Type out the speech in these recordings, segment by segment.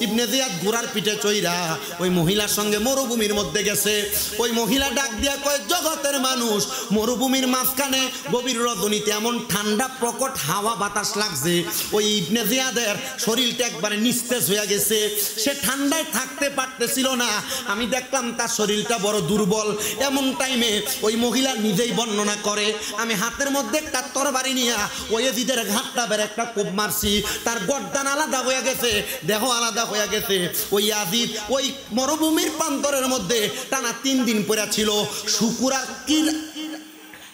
ইবনে জিয়াদ ঘোড়ার পিঠে চইরা ওই মহিলার সঙ্গে মরুভূমির মধ্যে গেছে। ওই মহিলা ডাক দিয়া কয়, জগতের মানুষ, মরুভূমির মাঝখানে গভীর রজনীতে এমন ঠান্ডা প্রকট হাওয়া বাতাস লাগছে, ওই ইবনে জিয়াদের শরীরটা একবারে নিস্তেজ হয়ে গেছে, সে ঠান্ডায় থাকতে পারতেছিল না। আমি দেখলাম তার শরীরটা বড় দুর্বল। এমন টাইমে ওই মহিলা নিজেই বর্ণনা করে, আমি হাতের মধ্যে একটা তরবারি নিয়ে ওই ইয়াজিদের ঘাটটা বের একটা কোপ মারছি, তার গর্দান আলাদা হয়ে গেছে, দেহ আলাদা হয়ে গেছে। ওই ইয়াজিদ ওই মরুভূমির প্রান্তরের মধ্যে টানা 3 দিন পড়ে ছিল। শুকুরা কি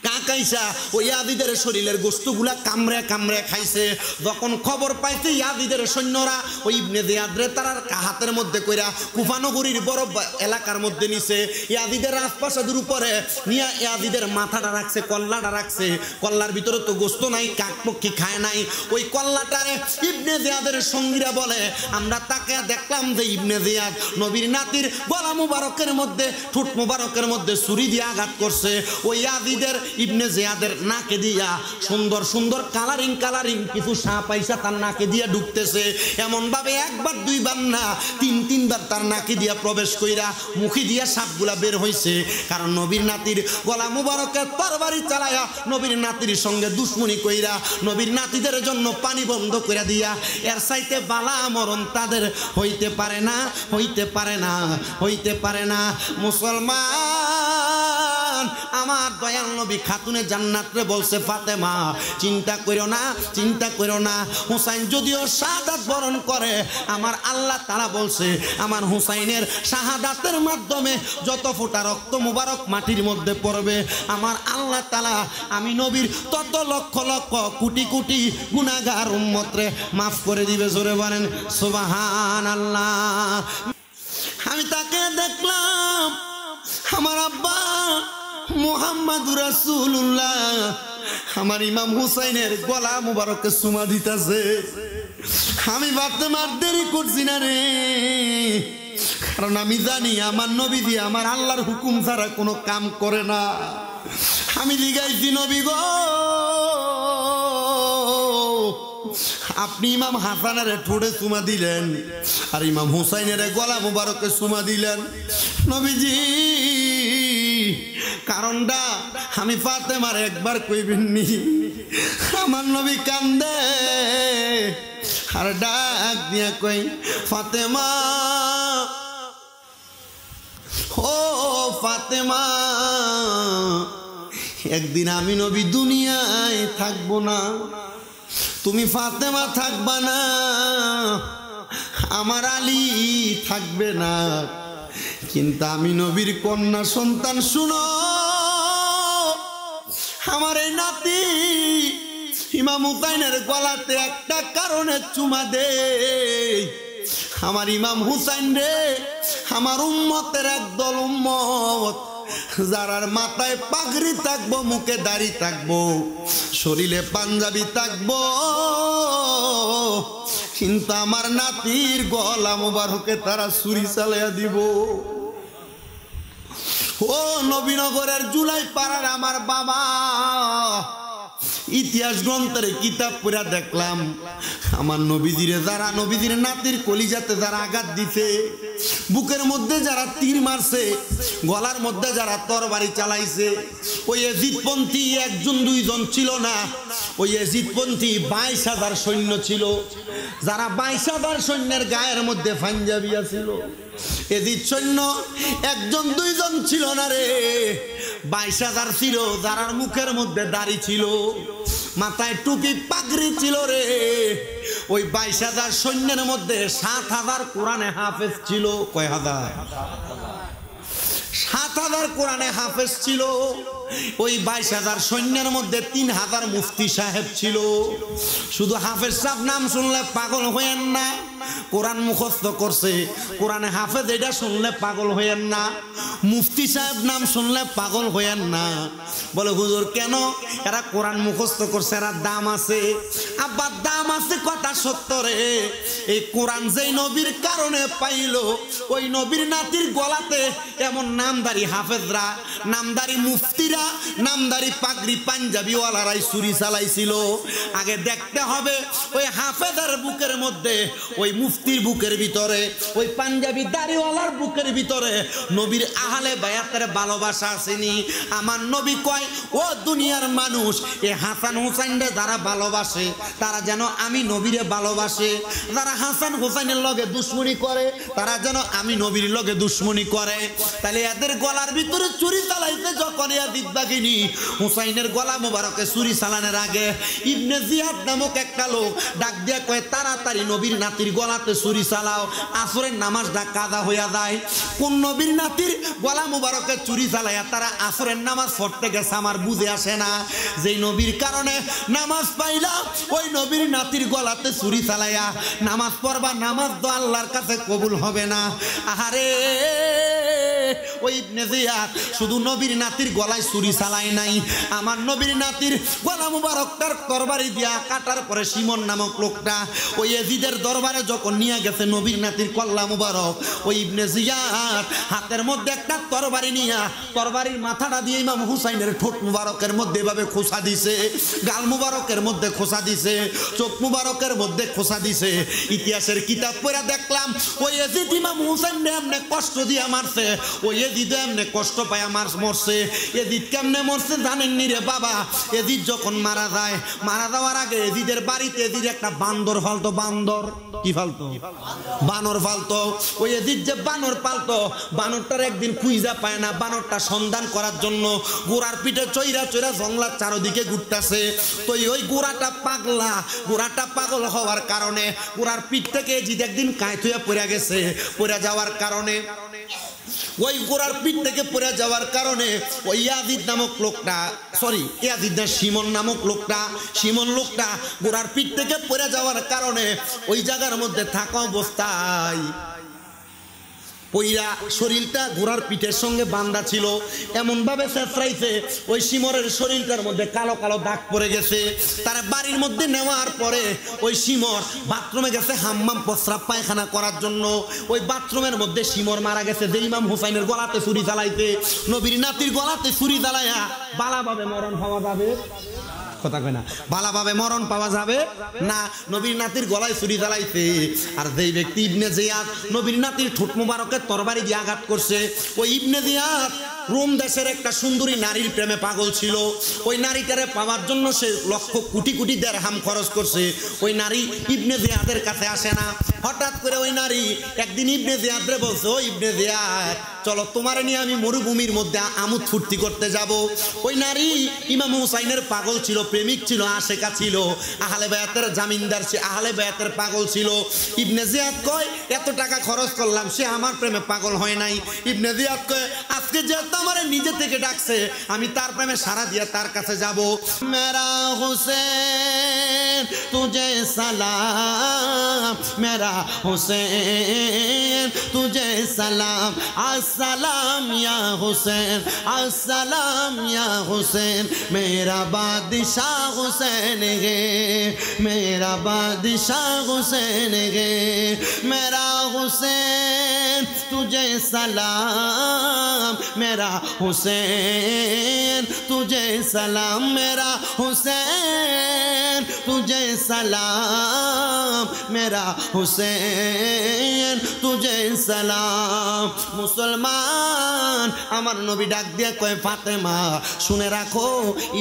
কাকাইসা ওই ইয়াজিদের শরীরের গোস্তগুলা কামড়ে কামড়ে খাইছে। যখন খবর পাইছে ইয়াজিদের সৈন্যরা ওই ইবনে জিয়াদরে তার হাতের মধ্যে কইরা কুফা নগরীর বড় এলাকার মধ্যে নিছে। ইয়াজিদের রাজপ্রাসাদের উপরে নিয়ে ইয়াজিদের মাথাটা রাখছে, কল্লাটা রাখছে। কল্লার ভিতরে তো গোস্ত নাই, কাকপক্ষী খায় নাই। ওই কল্লাটারে ইবনে জিয়াদের সঙ্গীরা বলে, আমরা তাকে দেখলাম যে ইবনে জিয়াদ নবীর নাতির গলা মুবারকের মধ্যে, ঠোঁট মুবারকের মধ্যে ছুরি দিয়ে আঘাত করছে। ওই ইয়াজিদের ইবনে জিয়াদের নাকে দিয়া সুন্দর সুন্দর কালারিং কালারিং কিছু সাপ পয়সা তার নাকে দিয়া ঢুকতেছে। এমন ভাবে একবার দুইবার না, 3-3বার তার নাকে দিয়া প্রবেশ কইরা মুখে দিয়া সাপগুলা বের হইছে। কারণ নবীর নাতির গলা মুবারকের তরবারি চালায়া নবীর নাতির সঙ্গে দুশ্মনী কইরা নবীর নাতিদের জন্য পানি বন্ধ কইরা দিয়া এর চাইতে বালা মরণ তাদের হইতে পারে না, হইতে পারে না, হইতে পারে না। মুসলমান, আমার দয়াল নবী খাতুনে জান্নাত রে বলছে, ফাতেমা চিন্তা কইরো না, চিন্তা কইরো না। হুসাইন যদিও শাহাদাত বরণ করে, আমার আল্লাহ তাআলা বলছে আমার হুসাইনের শাহাদাতের মাধ্যমে যত ফোঁটা রক্ত মুবারক মাটির মধ্যে পড়বে, আমার আল্লাহ তাআলা আমি নবীর তত লক্ষ লক্ষ কোটি কোটি গুনাহগার উম্মতরে মাফ করে দিবে। জোরে বলেন সুবহানাল্লাহ। আমি তাকে দেখলাম, আমার আব্বা মুহাম্মাদুর রাসূলুল্লাহ আমার ইমাম হুসাইনের গলা মুবারকে চুমা দিতেছে। আমি ফাতেমার দেরি করছি না রে, কারণ আমি জানি আমার নবী দিয়ে আমার আল্লাহর হুকুম ছাড়া কোনো কাম করে না। আমি জিগাইছি, নবী গো আপনি ইমাম হাসানের ঠোঁটে চুমা দিলেন আর ইমাম হুসাইনের গলা মুবারকে চুমা দিলেন, নবীজি কারণটা আমি ফাতেমার একবার কইবেননি। আমার নবী কান্দে আর ডাক দিয়া কই, ফাতেমা ও ফাতেমা, একদিন আমি নবী দুনিয়ায় থাকবো না, তুমি ফাতেমা থাকবা না, আমার আলী থাকবে না, কিন্তু আমি নবীর কন্যা সন্তান শুনো, আমার এই নাতি ইমাম হুসাইনের গলাতে একটা কারণে চুমা দে। আমার ইমাম হুসাইন রে আমার উম্মতের একদল উম্মত, যারার মাথায় পাগড়ি থাকবো, মুখে দাড়ি থাকবো, শরীরে পাঞ্জাবি থাকবো, কিন্তু আমার নাতির গলা মুবারকে তারা ছুরি চালাইয়া দিব। ও নবীনগরের জুলাই পাড়ার আমার বাবা, ইতিহাস গ্রন্থের কিতাব পড়া দেখলাম আমার নবীজিরে যারা নবীজির নাতির কলিজাতে যারা আঘাত দিতে, বুকের মধ্যে যারা তীর মারছে, গলার মধ্যে যারা তরবারি চালাইছে, ওই ইয়াজিদপন্থী 1-2 ছিল না, ওই ইয়াজিদপন্থী 22,000 সৈন্য ছিল, যারা 22,000 সৈন্যের গায়ের মধ্যে পাঞ্জাবিয়া ছিল। এদিক সৈন্য 1-2 ছিল না রে, 22,000 ছিল, যারার মুখের মধ্যে দাড়ি ছিল, মাথায় টুপি পাগড়ি ছিল রে। ওই 22,000 সৈন্যের মধ্যে 7,000 কোরআনে হাফেজ ছিল। কয় হাজার? 7,000 কোরআনে হাফেজ ছিল। ওই 22,000 সৈন্যের মধ্যে 3,000 মুফতি সাহেব ছিল। শুধু হাফেজ সাহেব নাম শুনলে পাগল হইয়েন না, কোরআন মুখস্থ করছে, কোরআনে হাফেজ এটা শুনলে পাগল হইয়েন না, মুফতি সাহেব নাম শুনলে পাগল হইয়েন না। বলে হুজুর কেন? এরা কোরআন মুখস্থ করছে, এরা দাম আছে। আব্বার দাম আছে কথা সত্য রে। এই কোরআন যেই নবীর কারণে পাইলো, ওই নবীর নাতির গলাতে এমন নামদারি হাফেজরা, নামদারি মুফতিরা, নামদারি পাগড়ি পাঞ্জাবিওয়ালারাই ছুরি চালাইছিল। আগে দেখতে হবে ওই হাফেজের বুকের মধ্যে, ওই মুফতির বুকের ভিতরে, ওই পাঞ্জাবি দাড়িওয়ালার বুকের ভিতরে নবীর আহলে বায়াতের ভালোবাসা আসেনি। আমার নবী কয়, ও দুনিয়ার মানুষ, এ হাসান হুসাইনরে যারা ভালোবাসে তারা যেন আমি নবীরে ভালোবাসে, যারা হাসান হুসাইনের লগে দুশ্মনী করে তারা যেন আমি নবীর লগে দুশ্মনী করে। তাহলে এদের গলার ভিতরে চুরি চালাইতে যখন ইয়াজিদ বাগিনী হুসাইনের গলা মোবারকে চুরি চালানোর আগে ইবনে জিয়াদ নামক একটা লোক ডাক দিয়া কয়, তাড়াতাড়ি নবীর নাতির গলাতে চুরি চালাও, আসরের নামাজটা কাজা হইয়া যায়। কোন নবীর নাতির গলা মোবারকে চুরি চালাইয়া তারা আসরের নামাজ পড়তে গেছে আমার বুঝে আসে না। যেই নবীর কারণে নামাজ পাইলাম, ওই নবীর নাতির গলাতে চুরি চালাইয়া নামাজ পড়বা, নামাজ তো আল্লাহর কাছে কবুল হবে না। আহারে, ওই ইবনে জিয়াদ শুধু নবীর নাতির গলায় চুরি চালায় নাই, আমার নবীর নাতির গলা মুবারকটার তরবারি দিয়া কাটার পরে সিমন নামক লোকটা ওই ইয়াজিদের দরবারে যখন নিয়ে গেছে নবীর নাতির কল্লা মুবারক, ওই ইবনে জিয়াদ হাতের মধ্যে একটা তরবারি নিয়া তরবারির মাথাটা দিয়ে ইমাম হুসাইনের ঠোঁট মুবারকের মধ্যে এভাবে খোসা দিছে, গাল মুবারকের মধ্যে খোসা দিছে, চোখ মুবারকের মধ্যে খোসা দিছে। ইতিহাসের কিতাব পড়ে দেখলাম ওই ইয়াজিদ ইমাম হুসাইনরে এমনে কষ্ট দিয়া মারছে, ওই ইয়াজিদ এমনে কষ্ট পায়া মরছে। ইয়াজিদ কেমনে মরছে জানেননি রে বাবা? ইয়াজিদ যখন মারা যায়, মারা যাওয়ার আগে ইয়াজিদের বাড়িতে ইয়াজিদ একটা বান্দর ফালতো, বান্দর কি ফালতো? বানর ফালতো। ওই ইয়াজিদ যে বানর পালতো, বানরটার একদিন খুঁজা পায় না, বানরটা সন্ধান করার জন্য গোড়ার পিঠে চইরা চইরা জঙ্গলার চারদিকে ঘুরতেছে। তো ওই গোড়াটা পাগলা, গোড়াটা পাগল হওয়ার কারণে গোড়ার পিঠ থেকে ইয়াজিদ একদিন কাঁয় থুয়া পড়ে গেছে। পড়ে যাওয়ার কারণে, ওই গোড়ার পিঠ থেকে পড়ে যাওয়ার কারণে ওই ইয়াজিদ নামক লোকটা, সরি ইয়াজিদ না, সিমন নামক লোকটা, সিমন লোকটা গোড়ার পিঠ থেকে পড়ে যাওয়ার কারণে ওই জায়গার মধ্যে থাকা অবস্থায় পইরা শরীরটা ঘোড়ার পিঠের সঙ্গে বান্ধা ছিল, এমন ভাবে চেঁচড়াইছে ওই সিমরের শরীরটার মধ্যে কালো কালো দাগ পড়ে গেছে। তার বাড়ির মধ্যে নেওয়ার পরে ওই সিমর বাথরুমে গেছে হাম্মাম প্রস্রাব পায়খানা করার জন্য। ওই বাথরুমের মধ্যে সিমর মারা গেছে। যে ইমাম হুসাইনের গলাতে ছুরি চালাইতে, নবীর নাতির গলাতে ছুরি চালাইয়া বালাভাবে মরণ পাওয়া যাবে, কথা কয় না, ভালোভাবে মরণ পাওয়া যাবে না। নবীর নাতির গলায় ছুরি চালাইছে। আর যেই ব্যক্তি ইবনে জিয়াদ নবীর নাতির ঠোঁট মুবারকের তরবারি দিয়ে আঘাত করছে, ওই ইবনে জিয়াদ রোম দেশের একটা সুন্দরী নারীর প্রেমে পাগল ছিল। ওই নারীটারে পাওয়ার জন্য সে লক্ষ কোটি কোটি দিরহাম খরচ করছে। ওই নারী ইবনে জিয়াদের কাছে আসে না। হঠাৎ করে ওই নারী একদিন ইবনে জিয়াদরে বলছে, ও ইবনে জিয়াদ, চলো তোমারে নিয়ে আমি মরুভূমির মধ্যে আমোদ ফুর্তি করতে যাব। ওই নারী ইমাম হুসাইনের পাগল ছিল, প্রেমিক ছিল, আশেকা ছিল, আহলে বায়াতের জামিনদার ছিল, আহলে বায়াতের পাগল ছিল। ইবনে জিয়াদ কয়, এত টাকা খরচ করলাম, সে আমার প্রেমে পাগল হয় নাই। ইবনে জিয়াদ কয়, আজকে যেহেতু আমার নিজে থেকে ডাকছে, আমি তার প্রেমে সারা দিয়ে তার কাছে যাব। মেরা হুসেন তুঝে সালাম, মেরা হুসেন তুঝে সালাম, আসসালাম ইয়া হুসেন, আসসালাম ইয়া হুসেন, মেরা বাদশাহ হুসেন গে, মেরা বাদশাহ হুসেন গে, মেরা হুসেন তুঝে সালাম, मेरा हुसैन तुझे सलाम, मेरा हुसैन तुझे सलाम, मेरा हुसैन तुझे सलाम। मुसलमान আমার নবী ডাক দিয়ে কয়, ফাতেমা শুনে রাখো,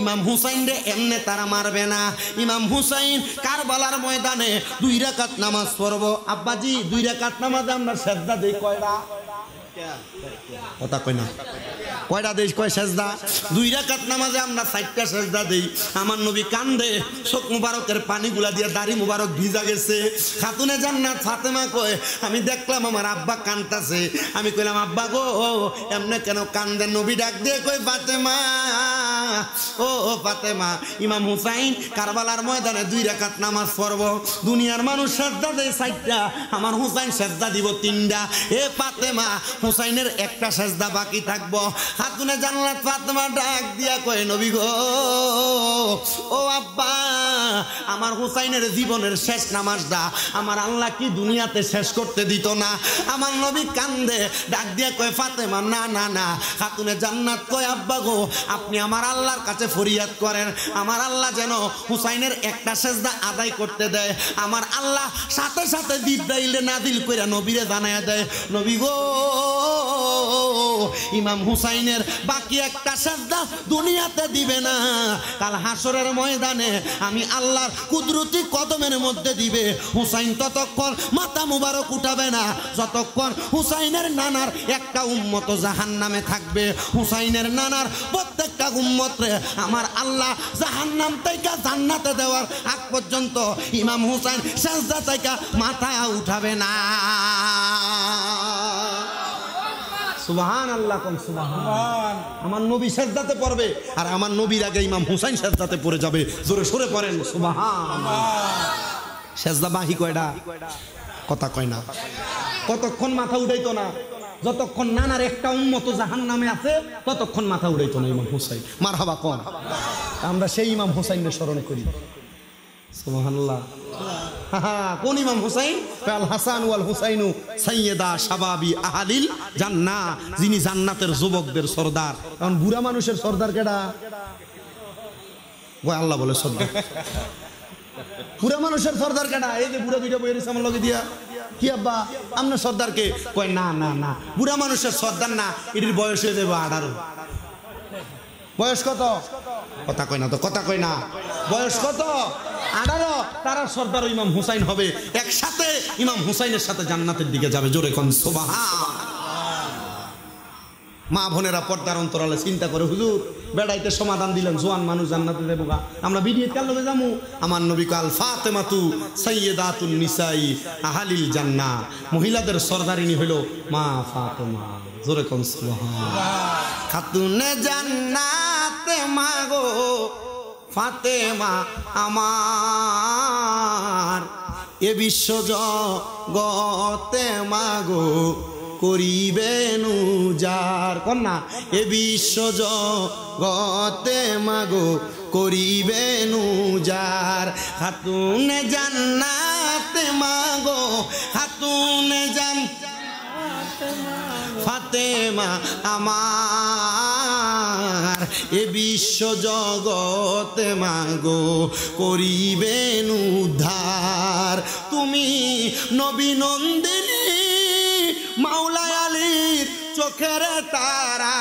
ইমাম হুসাইন রে এমনে তারা মারবে না। ইমাম হুসাইন কারবালার ময়দানে 2 রাকাত নামাজ পড়বো। আব্বাজি 2 রাকাত নামাজে আমরা সেজদা দেই কয়টা? কথা কয় না, কয়টা দেশ? কয় সেজদা। 2 রাকাত নামাজে আমরা 4টা সেজদা দেই। আমার নবী কান্দে, চোখ মুবারকের পানিগুলা দিয়ে দাড়ি মুবারক ভিজা গেছে। খাতুনে জান্নাত ফাতেমা কয়, আমি দেখলাম আমার আব্বা কান্দতেছে। আমি কইলাম, আব্বা গো এমনে কেন কান্দেন? নবী ডাক দিয়ে কয়, ফাতেমা ও ফাতেমা, ইমাম হুসাইন কারবালার ময়দানে 2 রাকাত নামাজ পড়ব, দুনিয়ার মানুষ সেজদা দেয় 4টা, আমার হুসাইন সেজদা দিব 3টা। এ ফাতেমা, হুসাইনের একটা সেজদা বাকি থাকবো। খাতুনে জান্নাত ফাতেমা ডাক দিয়া কয়, নবী গো, ও আব্বা, আমার হুসাইনের জীবনের শেষ নামাজটা আমার আল্লাহ কি দুনিয়াতে শেষ করতে দিত না? আমার নবী কান্দে, ডাক দিয়া কয়, ফাতেমা না না না। খাতুনে জান্নাত কয়, আব্বা গো, আপনি আমার আল্লাহর কাছে ফরিয়াদ করেন, আমার আল্লাহ যেন হুসাইনের একটা সেজদা আদায় করতে দেয়। আমার আল্লাহ সাথে সাথে জিবরাইলে নাজিল কইরা নবীরে জানায়া দেয়, নবী গো, ইমাম হুসাইনের বাকি একটা সেজদা দুনিয়াতে দিবে না, কাল হাসরের ময়দানে আমি আল্লাহর কুদরতি কদমের মধ্যে দিবে। হুসাইন ততক্ষণ মাথা মুবারক উঠাবে না যতক্ষণ হুসাইনের নানার একটা উম্মত জাহান্নামে থাকবে। হুসাইনের নানার প্রত্যেকটা উম্মতরে আমার আল্লাহ জাহান্নাম থেকে জান্নাতে দেওয়ার আগ পর্যন্ত ইমাম হুসাইন সেজদা থেকে মাথা উঠাবে না। সুবহানাল্লাহ, কোন সুবহান। আমার নবী সেজদাতে পড়বে আর আমার নবীর আগে ইমাম হুসাইন সেজদাতে পড়ে যাবে। জোরে সরে পড়েন সুবহানাল্লাহ। সেজদা বাহি কয়টা? কথা কয় না। কতক্ষণ মাথা উঠাইতো না? যতক্ষণ নানার একটা উম্মত জাহান্নামে আছে ততক্ষণ মাথা উঠাইতো না ইমাম হুসাইন। মারহাবা কোন। আমরা সেই ইমাম হুসাইনের স্মরণ করি। সুবহানাল্লাহ। কোন ইমাম হুসাইন? আল হাসান ওয়াল হুসাইনু সাইয়্যিদা শাবাবি আহলিল জান্নাহ, যিনি জান্নাতের যুবকদের সরদার। কারণ বুড়া মানুষের সরদার কেডা? ওই আল্লাহ বলে সরদার। বুড়া মানুষের সরদার কেডা? এই যে বুড়া দুইটা বইয়ের সামনে লগে দিয়া, কি আব্বা আপনার সরদারকে? কয় না না না, বুড়া মানুষের সরদার না, এটির বয়স হয়ে যাবে 18। বয়স কত? কথা কয় না তো, কথা কয় না। বয়স কত? 18। তারা সর্দার ইমাম হুসাইন হবে, একসাথে ইমাম হুসাইনের সাথে জান্নাতের দিকে যাবে। জোরে কোন সুবহান। মা বোনেরা পর্দার অন্তরালে চিন্তা করে, হুজুর বেড়াইতে সমাধান দিলেন, জোয়ান মানুষ জান্নাতে দেবো গা, আমরা বিডিয়ে কাল লগে যামু। আমার নবী কাল ফাতেমাতু সাইয়্যিদাতুন নিসাই আহলিল জান্নাহ, মহিলাদের সরদারিনী হলো মা ফাতেমা। জোরে কোন সুবহান। খাতুনে জান্নাত মাগো ফাতেমা আমার, এ বিশ্ব জগতে মাগো করিবেন উজার। কন্যা, এ বিশ্ব জগতে মাগো করিবেন উজার। খাতুনে জান্নাত মাগো, খাতুনে জান্নাত ফাতেমা আমার, এ বিশ্ব জগতে মাগো করিবেন উদ্ধার। তুমি নবী নন্দিনী মাওলা আলীর চোখের তারা,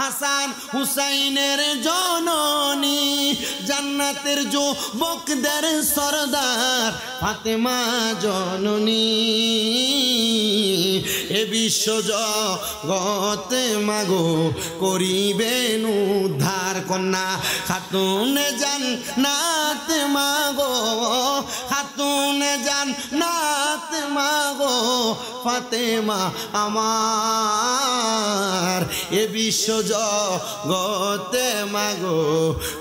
হাসান হুসাইনের জননী, জান্নাতের যুবকদের সরদার ফাতেমা জননী, এ বিশ্ব জগতে মাগো করিবেন উদ্ধার। কন্যা, খাতুনে জান্নাত মাগো, খাতুনে জান্নাত মাগো ফাতেমা আমার, এ বিশ্ব জগতে মাগো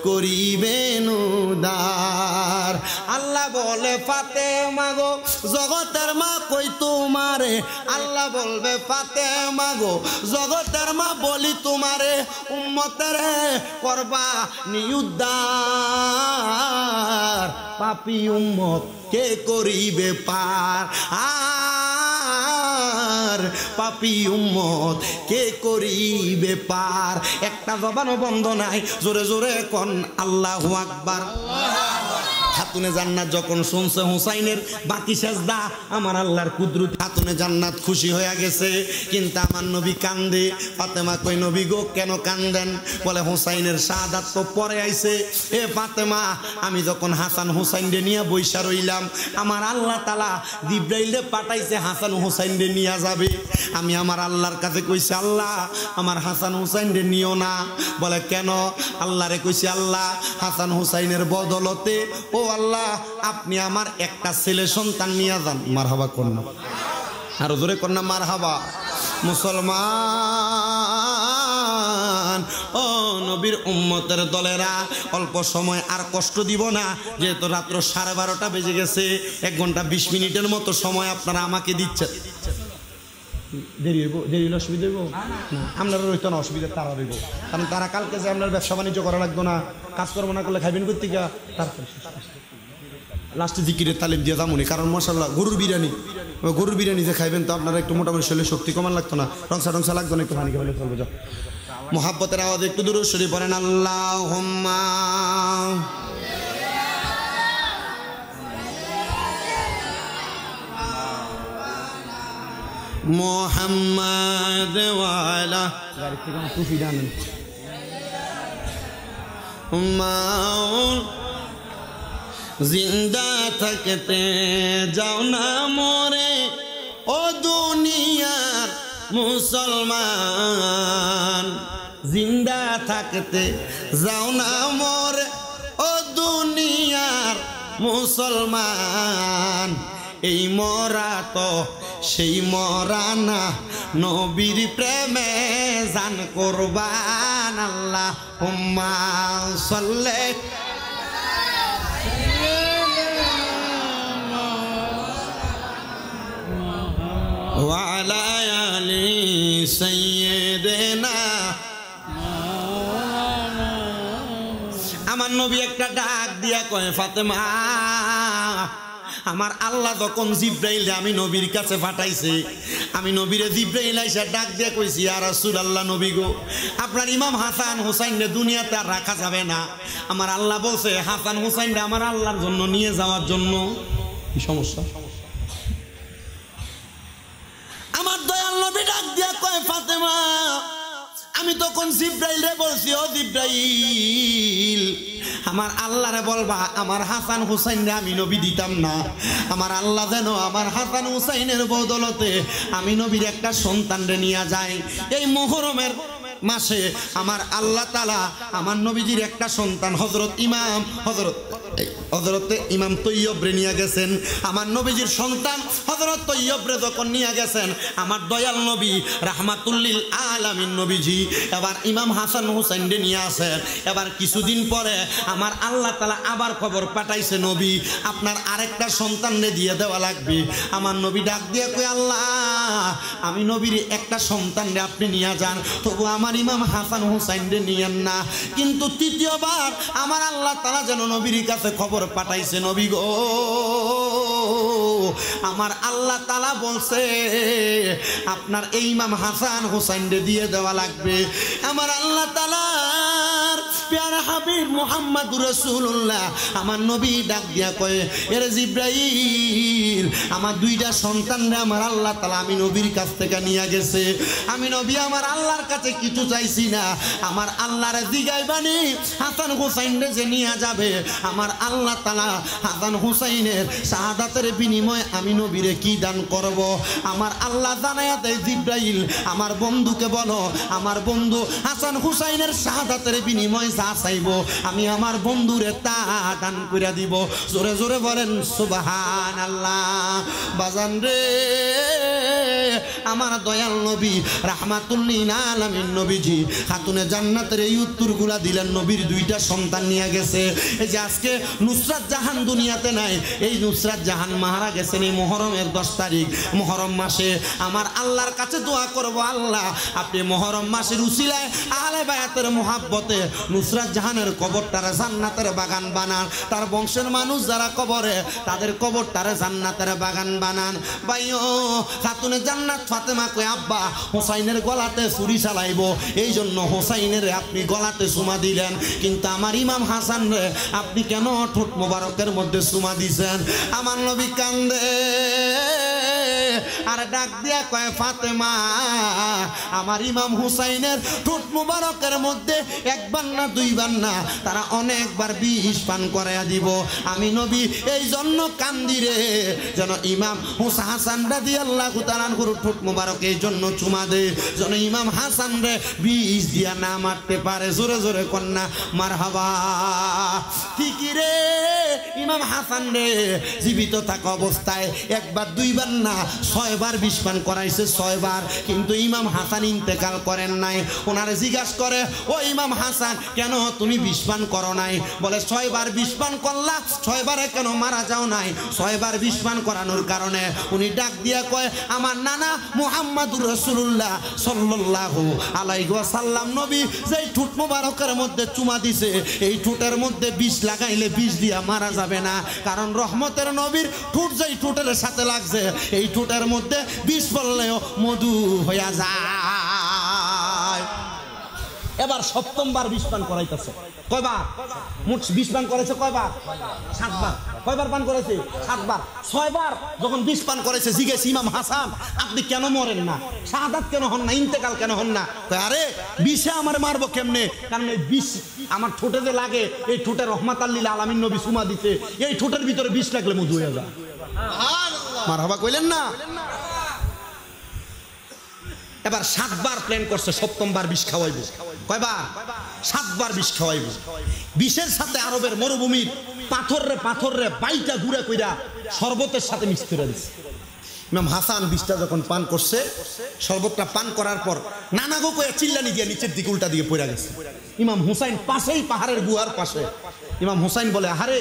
করিবেন উদ্ধার। আল্লাহ বলে ফাতেমা গো, জগতের মা কই তোমারে, আল্লাহ বলবে ফাতেমা গো, জগতের মা বলি তোমারে, উম্মতের করবা নিউদ্ধার, পাপী উম্মত কে করিবে পার, পাপী উম্মত কে করিবে পার। একটা জবানও বন্ধ নাই, জোরে জোরে কোন আল্লাহু আকবার। খাতুনে জান্নাত যখন শুনছে হুসাইনের বাকি সেজদা আমার আল্লাহর কুদরত, খাতুনে জান্নাত খুশি হয়ে গেছে, কিন্তু আমার নবী কান্দে। ফাতেমা কই, নবী গো কেন কান্দেন? বলে হুসাইনের শাহাদাত তো পরে আইছে। এ ফাতেমা, আমি যখন হাসান হুসাইনরে নিয়ে বইসা রইলাম, আমার আল্লাহ তাআলা জিবরাইলে পাঠাইছে হাসান হুসাইনরে নিয়ে যাবে। আমি আমার আল্লাহর কাছে কইছি, আল্লাহ আমার হাসান হুসাইনরে নিও না। বলে কেন? আল্লাহরে কইছি, আল্লাহ হাসান হুসাইনের বদলতে ও আল্লাহ আপনি আমার একটা ছেলে সন্তান নিয়ে যান। মারহাবা কন্যা, আরো জোরে কন্যা মারহাবা। মুসলমান ও নবীর উম্মতের দলেরা অল্প সময় আর কষ্ট দিব না, যেহেতু রাত্র 12:30 বেজে গেছে, 1 ঘন্টা 20 মিনিটের মতো সময় আপনারা আমাকে দিচ্ছেন। দেরি হইব, দেরি হলে অসুবিধা হইব না, আপনারা রইতো না, অসুবিধা তারা রইব, কারণ তারা কালকে যে আপনার ব্যবসা বাণিজ্য করা লাগতো না, কাজকর্ম না করলে খাইবেন কোথেকে? তারপরে লাস্টে জিকিরের তালিম দিয়ে যামুনি, কারণ মাশাআল্লাহ গরুর বিরিয়ানি যে খাইবেন তো আপনারা একটু মোটামুটি শরীরে শক্তি কমান লাগতো না, টংসা লাগতো না, একটু পানি খাইলে চলবে। যাও মোহাব্বতের আওয়াজে একটু দুরূদ শরীফ পড়েন। আল্লাহুম্মা মুহাম্মাদ ওয়া আলা জিন্দা থাকতে যাও না মরে ও দুনিয়ার মুসলমান, জিন্দা থাকতে যাও না মরে ও দুনিয়ার মুসলমান। এই মরা তো সেই মরা না, নবীর প্রেমে জান কুরবান। আল্লাহুম্মা সাল্লি ওয়া আলা আলি সাইয়্যিদিনা। আমার নবী একটা ডাক দিয়া কয়, ফাতেমা, আমার আল্লাহ যখন জিব্রাইল আমি নবীর কাছে পাঠাইছে, আমি নবীরে জিব্রাইল আইসা ডাক দিয়ে কইছি, ইয়া রাসূলুল্লাহ, নবী গো, আপনার ইমাম হাসান হুসাইনরে দুনিয়াতে আর রাখা যাবে না। আমার আল্লাহ বলছে হাসান হুসাইনরে আমার আল্লাহর জন্য নিয়ে যাওয়ার জন্য। কি সমস্যা? আমার দয়াল নবী ডাক দিয়া কয়, ফাতেমা, আমি তখন জিব্রাইলে বলছি, ও জিব্রাইল, আমার আল্লাহরে বলবা আমার হাসান হুসাইনরে আমি নবী দিতাম না। আমার আল্লাহ যেন আমার হাসান হুসাইনের বদলতে আমি নবীর একটা সন্তানরে নিয়ে যায়। এই মুহররমের মাসে আমার আল্লাহ তাআলা আমার নবীজির একটা সন্তান হযরতে ইমাম তৈয়বরে নিয়ে গেছেন। আমার নবীজির সন্তান হযরত তৈয়বরে যখন নিয়ে গেছেন, আমার দয়াল নবী রাহমাতুল্লিল আলামিন নবীজি এবার ইমাম হাসান হুসাইনরে নিয়ে আসেন। এবার কিছুদিন পরে আমার আল্লাহ তাআলা আবার খবর পাঠাইছে, নবী আপনার আরেকটা সন্তানরে দিয়ে দেওয়া লাগবে। আমার নবী ডাক দিয়ে কই, আল্লাহ, আমি নবীর একটা সন্তানরে আপনি নিয়ে যান, তবু আমার ইমাম হাসান হুসাইনরে নিয়েন না। কিন্তু তৃতীয়বার আমার আল্লাহ তাআলা যেন নবীর কাছে খবর পাঠাইছে, নবী গো, আমার আল্লাহ তাআলা বলছে আপনার এই ইমাম হাসান হুসাইনরে দিয়ে দেওয়া লাগবে। আমার আল্লাহ তাআলার প্যারা হাবিব মুহাম্মদুর রাসূলুল্লাহ আমার নবী ডাক দিয়া কয়, এরে জিব্রাইল, আমার দুইটা সন্তানরে আমার আল্লাহ তাআলা আমি নবীর কাছ থেকে নিয়ে গেছে। আমি নবী আমার আল্লাহর কাছে কিছু চাইছি না, আমার আল্লাহরে জিগাইবানি হাসান হুসাইনরে যে নিয়ে যাবে, আমার আল্লাহ তাআলা হাসান হুসাইনের শাহাদাতের বিনিময়ে আমি নবীরে কি দান করব। আমার আল্লাহ জানায়া দেয়, জিব্রাইল আমার বন্ধুকে বলো, আমার বন্ধু হাসান হুসাইনের শাহাদাতের বিনিময়ে যা চাইব আমি আমার বন্ধুরে তা দান করে দিব। জোরে জোরে বলেন সুবহানাল্লাহ। বাজান রে, আমার দয়াল নবী রাহমাতুল্লিল আলামিন নবীজি খাতুনে জান্নাতের এই উত্তরগুলা দিলেন, নবীর দুইটা সন্তান নিয়ে গেছে। এই যে আজকে নুসরাত জাহান দুনিয়াতে নাই, এই নুসরাত জাহান মারা গেছেন এই মুহররমের 10 তারিখ মুহররম মাসে। আমার আল্লাহর কাছে দোয়া করব, আল্লাহ আপনি মুহররম মাসের উসিলায় আহলে বায়াতের মুহাব্বতে নুসরাত জাহানের কবরটারে জান্নাতের বাগান বানান, তার বংশের মানুষ যারা কবরে তাদের কবরটারে জান্নাতের বাগান বানান। ভাইও, খাতুনে জান্নাত ফাতেমা কই, আব্বা হুসাইনের গলাতে ছুরি চালাইবো, এই জন্য হুসাইনের আপনি গলাতে চুমা দিলেন, কিন্তু আমার ইমাম হাসান রে আপনি কেন ঠোঁট মোবারকের মধ্যে চুমা দিছেন? আমার নবী কান্দে আর ডাক দিয়া কয়, ফাতেমা, আমার ইমাম হুসাইনের ঠোঁট মোবারকের মধ্যে একবার না দুইবার না, তারা অনেকবার বিষ পান করাইয়া দিব। আমি নবী এই জন্য কান্দি রে, যেন ইমাম হাসান রাদিয়াল্লাহু তাআলা আনহুর ঠোঁট মোবারক এই জন্য চুমা দে, যেন ইমাম হাসান রে বিষ দিয়া না মারতে পারে। জোরে জোরে কন্যা মারহাবা। ঠিকই রে, ইমাম হাসান রে জীবিত থাকা অবস্থায় একবার দুইবার না 6 বার বিষ পান করাইছে 6 বার, কিন্তু ইমাম হাসান ইন্তেকাল করেন নাই। ওনারে জিজ্ঞাসা করে, ও ইমাম হাসান কেন তুমি বিষ পান করো নাই? বলে 6 বার বিষ পান করলা, 6 বারে কেন মারা যাও নাই? 6 বার বিষ পান করানোর কারণে উনি ডাক দিয়া কয়, আমার নানা মুহাম্মাদুর রাসূলুল্লাহ সাল্লাল্লাহু আলাইহি ওয়াসাল্লাম নবী যেই ঠোঁট মোবারকের মধ্যে চুমা দিছে, এই ঠোঁটের মধ্যে বিষ লাগাইলে বিষ দিয়া মারা যাবে না, কারণ রহমতের নবীর ঠোঁট যেই ঠোঁটের সাথে লাগছে এই ঠোঁটের মধ্যে বিষ পড়লেও মধু হইয়া যায়। এবার 7ম বার বিষ পান করাইতেছে। কয়বার? মোট বিষ পান করেছে কয়বার? 7 বার। কয়বার পান করেছে? 7 বার। 6 বার যখন বিষ পান করেছে জিজ্ঞেস, ইমাম হাসান আপনি কেন মরেন না? শাহাদাত কেন হন না? ইন্তেকাল কেন হন না? আরে বিষে আমার মারবো কেমনে? কারণ এই বিষ আমার ঠোঁটে যে লাগে, এই ঠোঁটে রহমাতাল লিল আলামিন নবী সুমা দিতে, এই ঠোঁটের ভিতরে বিষ লাগলে মধু হয়ে যায়। মারহাবা কইলেন না? এবার 7 বার প্ল্যান করছে 7ম বার বিষ খাওয়াইব। কয়বার? 7 বার বিষ খাওয়াইব। বিষের সাথে আরবের মরুভূমির পাথর রে বাইটা গুঁড়া কইরা শরবতের সাথে মিক্স করে দিচ্ছে। ইমাম হাসান বিষটা যখন পান করছে, শরবতটা পান করার পর নানা গো কয়ে চিল্লানি দিয়ে নিচের দিকে উল্টা দিকে পড়ে গেছে। ইমাম হুসাইন পাশেই, পাহাড়ের গুহার পাশে। ইমাম হুসাইন বলে, আরে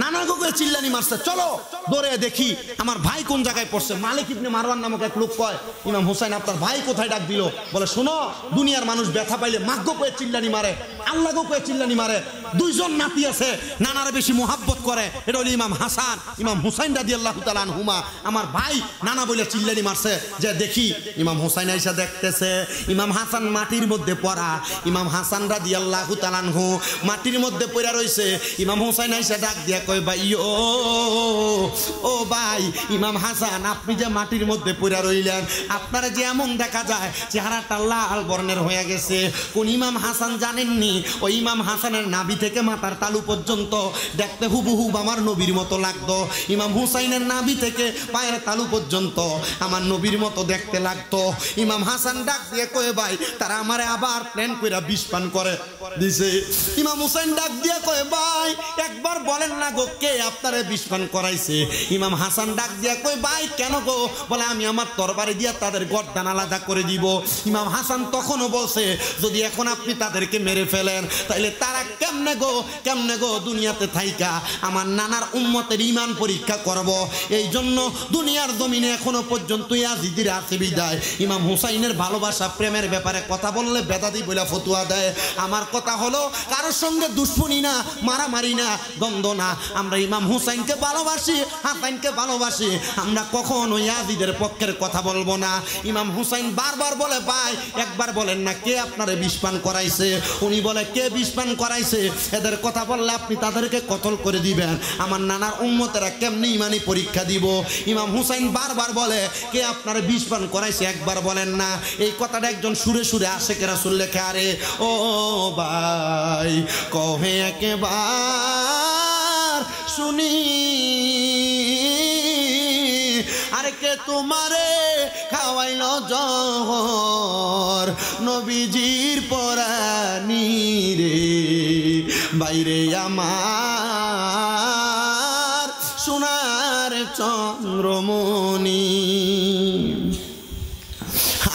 নানা গো কয়ে চিল্লানি মারছে, চলো দৌড়ে দেখি আমার ভাই কোন জায়গায় পড়ছে। মালিক ইবনে মারওয়ান নামক এক লোক কয়, ইমাম হুসাইন আপনার ভাই কোথায়? ডাক দিল। বলে, শোনো, দুনিয়ার মানুষ ব্যথা পাইলে মাগ্য কয়ে চিল্লানি মারে, আল্লাহ গো কয়ে চিল্লানি মারে। 2 জন নাতি আছে, নানারে বেশি মোহাব্বত করে, এটা হলো ইমাম হাসান, ইমাম হুসাইন রাদিয়াল্লাহু তাআলা আনহুমা। আমার ভাই নানা বলে চিল্লানি মারছে, যে দেখি। ইমাম হুসাইন আইসা দেখতেছে ইমাম হাসান মাটির মধ্যে পড়া। ইমাম হাসান রাদিয়াল্লাহু তাআলা আনহু মাটির মধ্যে পড়া রইছে। ইমাম হুসাইন আইসা ডাক দিয়া কয়, ভাই ও ভাই, ইমাম হাসান আপনি যে মাটির মধ্যে পড়া রইলেন, আপনারা যে এমন দেখা যায় চেহারাটা লাল বর্ণের হয়ে গেছে, কোন ইমাম হাসান জানেননি? ওই ইমাম হাসানের নাভি থেকে মাথার তালু পর্যন্ত দেখতে হুবহুব আমার নবীর মতো লাগতো। ইমাম হুসাইনের নাভি থেকে পায়ের তালু পর্যন্ত আমার নবীর মতো দেখতে লাগতো। ইমাম হাসান ডাক দিয়ে কয়ে, ভাই তারা আমারে আবার প্ল্যান কইরা বিষ পান করে দিছে। ইমাম হুসাইন ডাক দিয়ে কয়ে, ভাই একবার বলেন না গো, কে আপনারে বিষ পান করাইছে? ইমাম হাসান ডাক দিয়া কই, ভাই কেন গো? বলে, আমি আমার তরবারি দিয়া তাদের গর্দান আলাদা করে দিব। ইমাম হাসান তখনও বলছে, যদি এখন আপনি তাদেরকে মেরে ফেলেন তাইলে তারা কেমনে গো দুনিয়াতে থাইকা আমার নানার উম্মতের ঈমান পরীক্ষা করব। এই জন্য দুনিয়ার জমিনে এখনো পর্যন্ত ইয়াজিদের আছে বিদায় ইমাম হুসাইনের ভালোবাসা প্রেমের ব্যাপারে কথা বললে বেদাতি বলে ফতুয়া দেয়। আমার কথা হলো, কারোর সঙ্গে দুশ্মনী না, মারামারি না, দ্বন্দ্ব না। আমরা ইমাম হুসাইনকে ভালোবাসি, হাসাইনকে ভালোবাসি, আমরা কখনো ইয়াজিদের পক্ষের কথা বলবো না। ইমাম হুসাইন বারবার বলে, ভাই একবার বলেন না কে আপনারে বিষ পান করাইছে? উনি বলে, কে বিষ পান করাইছে? এদের কথা বললে আপনি তাদেরকে কতল করে দিবেন, আমার নানার উম্মতেরা কেমনি ইমানি পরীক্ষা দিব? ইমাম হুসাইন বারবার বলে, কে আপনারে বিষ পান করাইছে একবার বলেন না। এই কথাটা একজন সুরে সুরে আশেকে রাসূল লেখে, আরে ও ভাই কহে একেবার শুনি, আরে কে তোমারে খাওয়াইল জহর নবীজির পরানি রে? বাইরে আমার সোনার চন্দ্রমণি,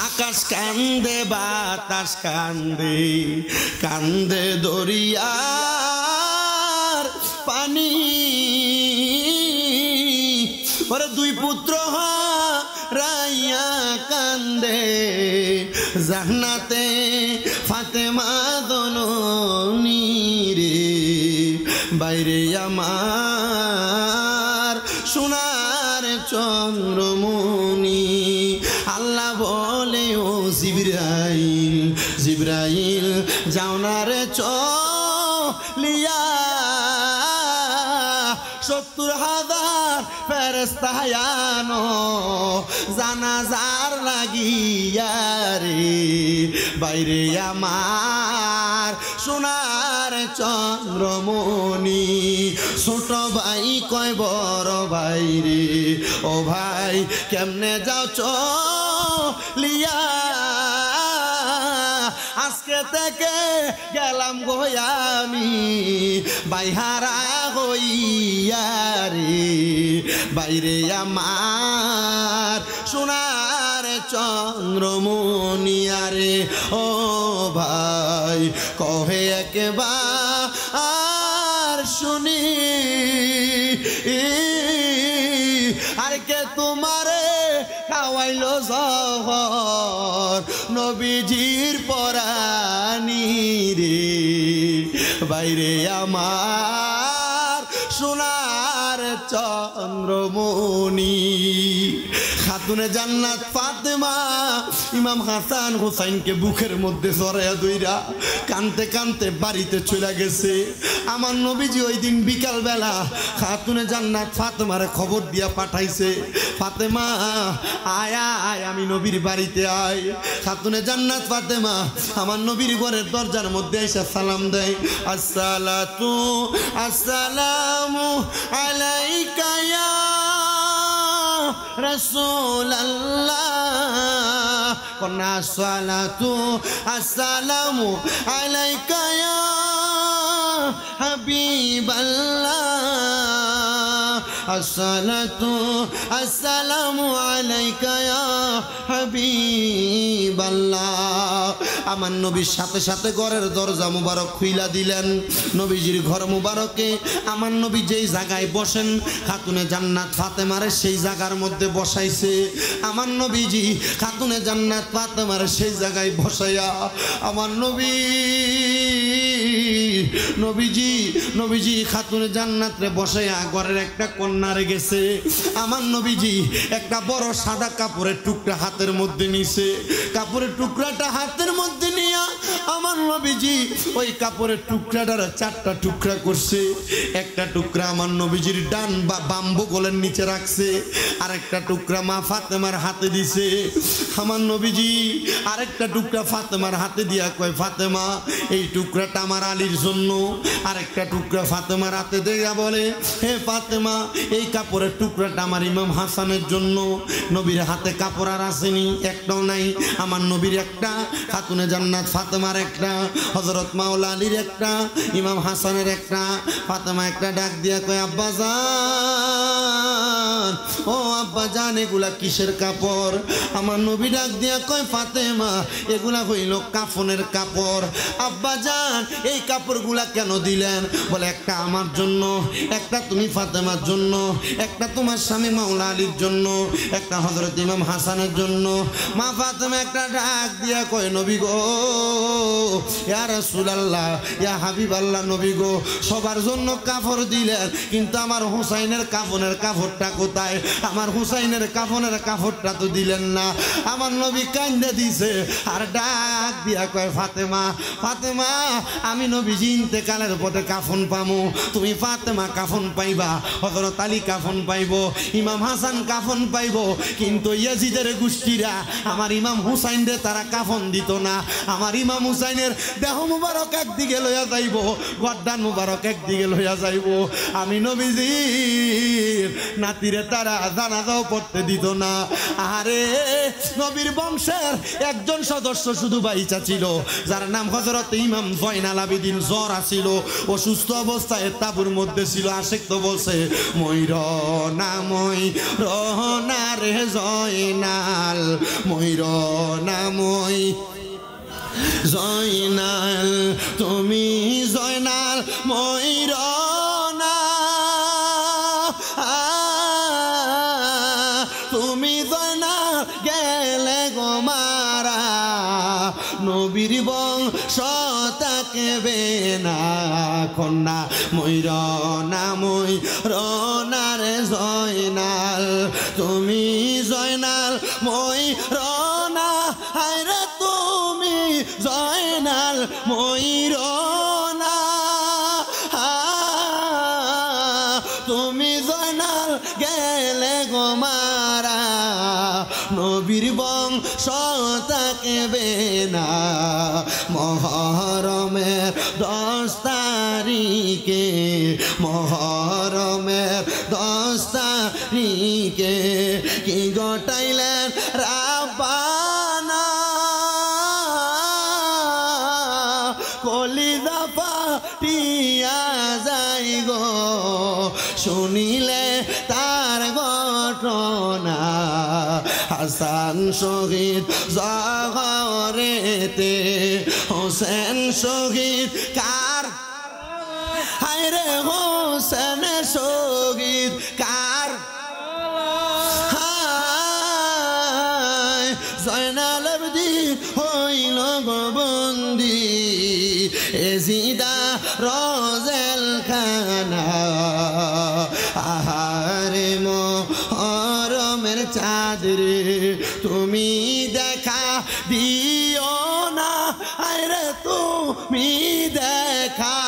আকাশ কান্দে বাতাস কান্দে, কান্দে দরিয়ার পানি। ওরে 2 পুত্র রাইয়া কান্দে জান্নাতে ফাতেমা দননি রে। বাইরে আমার সোনার চন্দ্রমণি। আল্লাহ বলে, ও জিবরাইল জিবরাইল যাও না রে চলিয়া, 70,000 ফেরেশতা আনো জানাজার লাগিয়া রে। বাইরে আমার সোনার চন্দ্রমণি। ছোট ভাই কয় বড় ভাই রে, ও ভাই কেমনে যাও চলিয়া? আজকে থেকে গেলাম গো আমি বাইহারা হইয়া রে। বাইরে আমার সোনার চন্দ্রমণি আরে ও ভাই কহে একবার আর শুনি আর কে তোমারে খাওয়াইলো জহর নবীজির পরানি রে বাইরে আমার সোনার চন্দ্রমণি খাতুনে জান্নাত ফাতেমা ইমাম হাসান হোসাইনকে বুকের মধ্যে জড়াইয়া দইরা কানতে কানতে বাড়িতে চলে গেছে। আমার নবীজি ওই দিন বিকাল বেলা খাতুনে জান্নাত ফাতেমার খবর দিয়া পাঠাইছে, ফাতেমা আয় আয় আমি নবীর বাড়িতে আয়। খাতুনে জান্নাত ফাতেমা আমার নবীর ঘরের দরজার মধ্যে এসে সালাম দেয়, আসসালাতু আসসালামু আলাইকা ইয়া রাসূলুল্লাহ কন্না সালাতু আসসালামু আলাইকা ইয়া হাবিবাল্লাহ আসসালাতু আসসালামু আলাইকা ইয়া হাবিবাল্লাহ। আমার নবীর সাথে সাথে ঘরের দরজা মুবারক খুইলা দিলেন। নবীজির ঘর মুবারকে আমার নবী যেই জায়গায় বসেন খাতুনে জান্নাত ফাতেমারে সেই জায়গার মধ্যে বসাইছে। আমার নবীজি খাতুনে জান্নাত ফাতেমারে সেই জায়গায় বসাইয়া আমার নবীজি খাতুনে জান্নাতরে বসাইয়া ঘরের একটা কন্যা রেখেছে। আমার নবীজি একটা বড় সাদা কাপড়ের টুকরা হাতের মধ্যে নিছে। কাপড়ের টুকরাটা হাতের মধ্যে নিয়া আমার নবীজি ওই কাপড়ের টুকরাটার চারটা টুকরা করছে। একটা টুকরা আমার নবীজির ডান বা বাম্বু গোলের নিচে রাখছে, আর একটা টুকরা মা ফাতেমার হাতে দিছে। আমার নবীজি আরেকটা টুকরা ফাতেমার হাতে দিয়া কয়, ফাতেমা এই টুকরাটা আমার আলীর জন্য। আরেকটা টুকরা ফাতেমার হাতে দেয়া বলে, হে ফাতেমা এই কাপড়ের টুকরাটা আমার ইমাম হাসানের জন্য। নবীর হাতে কাপড় আর আসেনি, একটাও নাই। আমার নবীর একটা, খাতুনে জান্নাত ফাতেমার একটা, হযরত মাওলা আলীর একটা, ইমাম হাসানের একটা। ফাতেমা একটা ডাক দিয়া কয়, আব্বাজান ও আব্বাজান এগুলা কিসের কাপড়? আমার নবী ডাক দিয়া কয়, ফাতেমা এগুলা হইল কাফনের কাপড়। আব্বাজান এই কাপড়গুলা কেন দিলেন? বলে একটা আমার জন্য, একটা তুমি ফাতেমার জন্য, একটা তোমার স্বামী মাওলা আলীর জন্য, একটা হযরত ইমাম হাসানের জন্য। মা ফাতেমা একটা ডাক দিয়া কয়, নবী গো ইয়া রাসূলুল্লাহ ইয়া হাবিবাল্লাহ, নবী গো সবার জন্য কাপড় দিলেন, কিন্তু আমার হুসাইনের কাফনের কাপড়টা কোথায়? আমার হুসাইনের কাফনের কাপড়টা তো দিলেন না। আমার নবী কান্দে দিছে আর ডাক দিয়া কয়, ফাতেমা ফাতেমা আমি নবীজি ইন্তেকালের পথে কাফন পামু, তুমি ফাতেমা কাফন পাইবা, হযরত আলী কাফন পাইব, ইমাম হাসান কাফন পাইব, কিন্তু ইয়াজিদের গোষ্ঠীরা আমার ইমাম হুসাইনরে তারা কাফন দিত না। আমার ইমাম হুসাইনের দেহ মুবারক একদিকে লইয়া যাইব, গর্দান মুবারক একদিকে লইয়া যাইব। আমি নবীজির নাতিরে তারা জানাজাও পড়তে দিত না। আরে নবীর বংশের একজন সদস্য শুধু বাইচা ছিল, যার নাম হযরত ইমাম জয়নাল আবেদিন। জ্বর আসিল, অসুস্থ অবস্থায় তাবুর মধ্যে ছিল। আশেক তো বলছে, ময়ূর না ময়ূর না রে জয়নাল, ময়ূর না জয়নাল, তুমি জয়নাল ময়ূর না, তুমি জয়নাল গেলে গো মারা, নবীর বংশ থাকবে না। কন্যা ময়ূর না রে জয়নাল, তুমি জয়নাল ময়ূর না, হায়রে তুমি জয়নাল ময়ূর না, তুমি জয়নাল গেলে গো মারা, নবীর বংশ থাকবে না। মহরমের 10 তারিখে, মহরমের 10 তারিখে কি ঘটাইলেন রাব্বানা, কলিজা ফাটিয়া যাই গো শুনিলে তার ঘটনা। হাসান শহীদ জহরেতে হোসেন শহীদ কার হায়রে হোসেন শহীদ কার জয়নাল আবেদিন হইল বন্দি এজিদা রোজেল খানা আহারে মোহরমের চাঁদরে তুমি দেখা দিও না আরে তুমি দেখা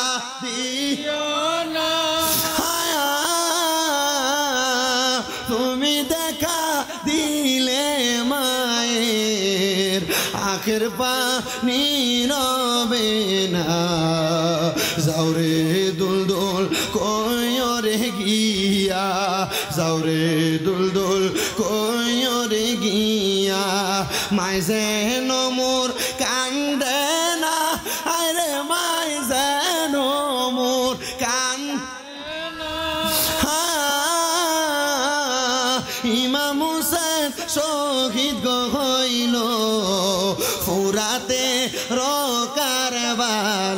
দিও না তুমি দেখা দিলে মায়ের আখের পানি রবে না যাওরে দুলদুল কয়রে গিয়া যাওরে দুলদুল কয়রে গিয়া মাই যেন মোর কান্দে না আরে মাই যেন মোর কান্দে না ইমাম হুসেন শহীদ হইল ফুরাতে রকারবালায়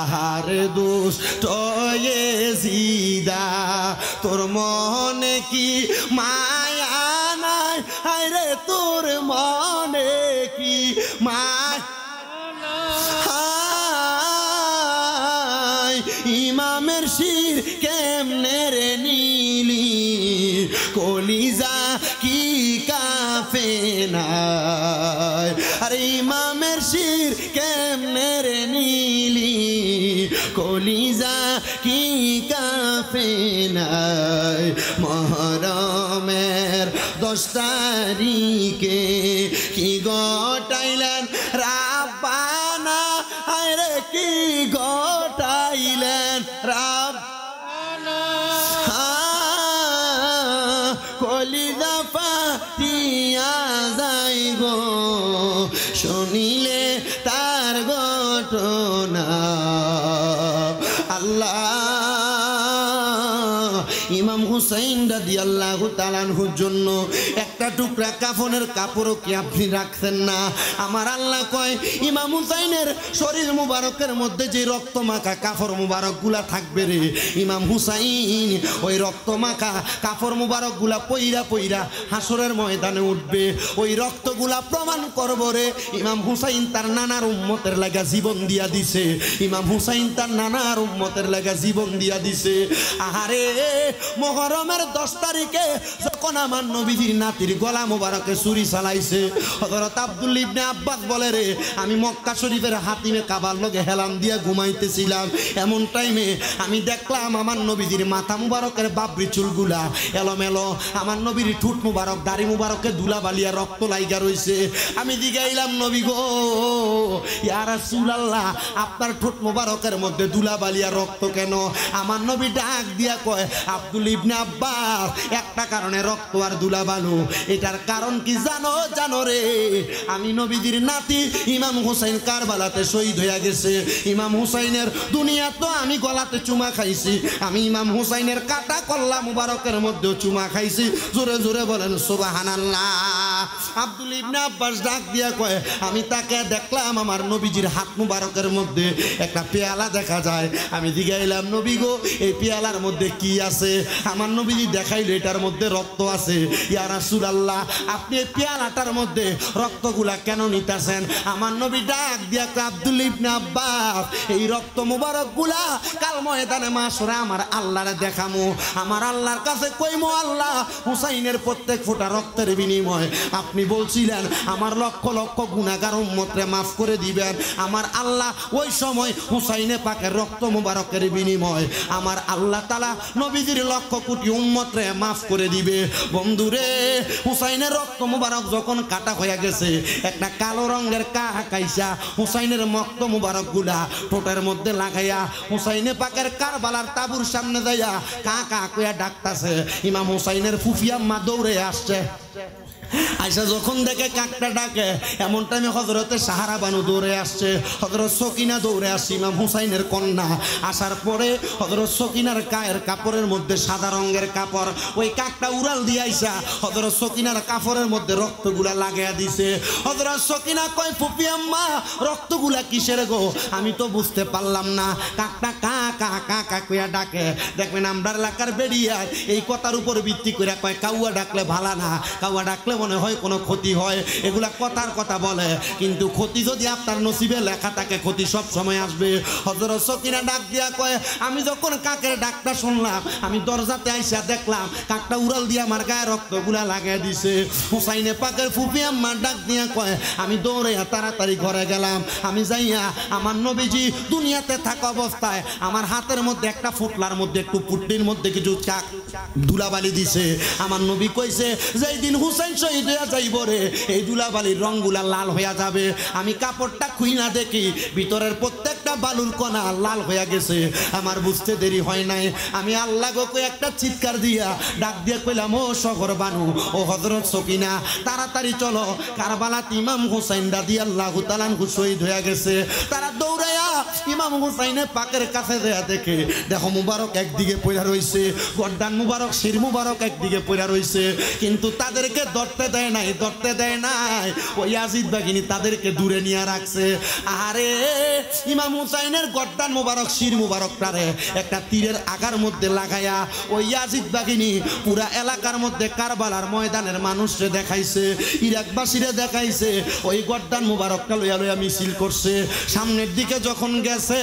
আহার দুষ্ট এজিদা তোর মনে কি মায়া নাই আরে তোর মনে কি মায়া ইমামের শির কেমনে রে নীলি কলিজা কি কাফে নাই আরে ইমামের শির কেমনে রে নীলি কলিজা কি কাফে নাই মহরমের 10 তারিখে কি গটাইলেন রাব্বানা আরে কি গটাইলেন রাব্বানা কলিজা ফাটিয়া যাই গো শুনিলে তার ঘটনা আল্লাহ ইমাম হুসাইন রাদিয়াল্লাহু তাআলা আনহুর জন্য একটা টুকরা কাফনের কাপড়ও কি আপনি রাখছেন না আমার আল্লাহ কয় ইমাম হুসাইনের শরীর মুবারকের মধ্যে যে রক্ত মাখা কাপড় মুবারকগুলা থাকবে রে ইমাম হুসাইন ওই রক্ত মাখা কাপড় মুবারকগুলা পইরা পইরা হাসরের ময়দানে উঠবে ওই রক্তগুলা প্রমাণ করব রে ইমাম হুসাইন তার নানার উম্মতের লাগা জীবন দিয়া দিছে ইমাম হুসাইন তার নানার উম্মতের লাগা জীবন দিয়া দিছে আহারে মুহররমের 10 তারিখে যখন আমার নবীজির নাতির গলা মোবারকে ছুরি চালাইছে হযরত আব্দুল ইবনে আব্বাস বলে রে আমি মক্কা শরীফের হাতিমে কাবার লগে হেলান দিয়া ঘুমাইতেছিলাম এমন টাইমে আমি দেখলাম আমার নবীজির মাথা মুবারকের বাবরি চুলগুলা এলোমেলো আমার নবীর ঠুট মুবারক দাড়ি মুবারকে ধুলা বালিয়া রক্ত লাইগা রইছে আমি জিগাইলাম নবী গো ইয়া রাসূলুল্লাহ আপনার ঠুট মুবারকের মধ্যে ধুলা বালিয়া রক্ত কেন আমার নবী ডাক দিয়া কয় আব্দুল ইবনে আব্বাস একটা কারণে রক্ত আর ধুলা বালু এটার কারণ কি জানো রে আমি নবীজির নাতি ইমাম হুসাইন কারবালাতে শহীদ হয়ে গেছে ইমাম হুসাইনের দুনিয়া তো আমি গলাতে চুমা খাইছি আমি ইমাম হুসাইনের কাটা কল্লা মুবারকের মধ্যে চুমা খাইছি জোরে জোরে বলেন সুবহানাল্লাহ আব্দুল ইবনে আব্বাস ডাক দিয়া কয় আমি তাকে দেখলাম আমার নবীজির হাত মুবারকের মধ্যে একটা পেয়ালা দেখা যায় আমি জিগাইলাম নবী গো এই পেয়ালার মধ্যে কি আছে আমার নবীজি দেখাইলো এটার মধ্যে রক্ত আছে ইয়া রাসূলুল্লাহ আপনি এই পেয়ালাটার মধ্যে রক্তগুলা কেন নিতেছেন আমার নবী ডাক দিয়া আব্দুল ইবনে আব্বাস এই রক্ত মুবারকগুলা কাল ময়দানে মাশরে আমার আল্লাহরে দেখামু আমার আল্লাহর কাছে কইমু আল্লাহ হুসাইনের প্রত্যেক ফোঁটা রক্তের বিনিময় আপনি বলছিলেন আমার লক্ষ লক্ষ গুনাহগার উম্মতরে মাফ করে দিবেন আমার আল্লাহ ওই সময় হুসাইনে পাকের রক্ত মুবারকের বিনিময় আমার আল্লাহ তাআলা নবীজির লক্ষ কোটি উম্মতরে মাফ করে দিবে বন্ধুরে হুসাইনের রক্ত মুবারক যখন কাটা হয়ে গেছে একটা কালো রঙের কাইসা হুসাইনের রক্ত মুবারক গুলা ঠোঁটের মধ্যে লাগাইয়া হুসাইনে পাকের কারবালার তাবুর সামনে যাইয়া কা কা কইয়া ডাকতাছে ইমাম হুসাইনের ফুফি আম্মা দৌড়ে আসছে আয়সা যখন দেখে কাকটা ডাকে, এমন টাইমে হযরতে সাহারা বানু দৌড়ে আসছে, হযরত সকিনা দৌড়ে আসছে, ইমাম হুসাইনের কন্যা। আসার পরে হযরত সকিনার গায়ের কাপড়ের মধ্যে সাদা রঙের কাপড়, ওই কাকটা উড়াল দিয়ে আইসা হযরত সকিনার কাপড়ের মধ্যে রক্তগুলা লাগাইয়া দিছে। হযরত সকিনা কয়, ফুপি আম্মা রক্তগুলা কিসের গো? আমি তো বুঝতে পারলাম না। কাকটা কা কা কা কা কইয়া ডাকে। দেখবেন আমরা এলাকার বেরিয়ে এই কথার উপর ভিত্তি করে কয় কাউয়া ডাকলে ভালা না, কাউয়া ডাকলে মনে হয় কোনো ক্ষতি হয়, এগুলা কথার কথা বলে। কিন্তু ক্ষতি যদি আপনার নসিবে লেখা থাকে, ক্ষতি সব সময় আসবে। হযরত সকিনা ডাক দিয়া কয়, আমি যখন কাকের ডাকটা শুনলাম, আমি দরজাতে আইসা দেখলাম কাকটা উড়াল দিয়ে আমার গায়ে রক্তগুলা লাগাই দিছে। হুসাইনে পাকের ফুপি আম্মা ডাক দিয়া কয়, আমি দৌড়ে তাড়াতাড়ি ঘরে গেলাম। আমি যাইয়া আমার নবীজি দুনিয়াতে থাকা অবস্থায় আমার হাতের মধ্যে একটা ফুটলার মধ্যে একটু পুটলির মধ্যে কিছু চাক ধুলাবালি দিছে। আমার নবী কইছে, যেই দিন হুসাইন শহীদ হইয়া যাইব রে, এই ধুলাবালির রংগুলা লাল হইয়া যাবে। আমি কাপড়টা খুইনা দেখি ভিতরের প্রত্যেকটা বালুর কণা লাল হইয়া গেছে। আমার বুঝতে দেরি হয় নাই, আমি আল্লাহ গোকে একটা চিৎকার দিয়া ডাক দিয়ে কইলাম, ও শহর বানু, ও হযরত সকিনা, তাড়াতাড়ি চলো, কারবালাত ইমাম হুসাইন রাদিয়াল্লাহু তাআলা আনহু শহীদ হইয়া গেছে। তারা দৌড়াইয়া ইমাম হুসাইনের পাকের কাছে দেয়া দেখে, দেখো মুবারক একদিকে পড়া রইছে, গর্দান মুবারক, শির মুবারক একদিকে পড়া রইছে। কিন্তু তাদেরকে ধরতে দেয় নাই, ধরতে দেয় নাই। ওই ইয়াজিদ বাহিনী তাদেরকে দূরে নিয়ে রাখছে। আরে ইমাম হুসাইনের গর্দান মুবারক, শির মুবারকটারে একটা তীরের আঘার মধ্যে লাগাইয়া ওই ইয়াজিদ বাহিনী পুরা এলাকার মধ্যে কারবালার ময়দানের মানুষরে দেখাইছে, ইরাকবাসীরে দেখাইছে। ওই গর্দান মুবারকটা লইয়া লইয়া মিছিল করছে। সামনের দিকে যখন গেছে,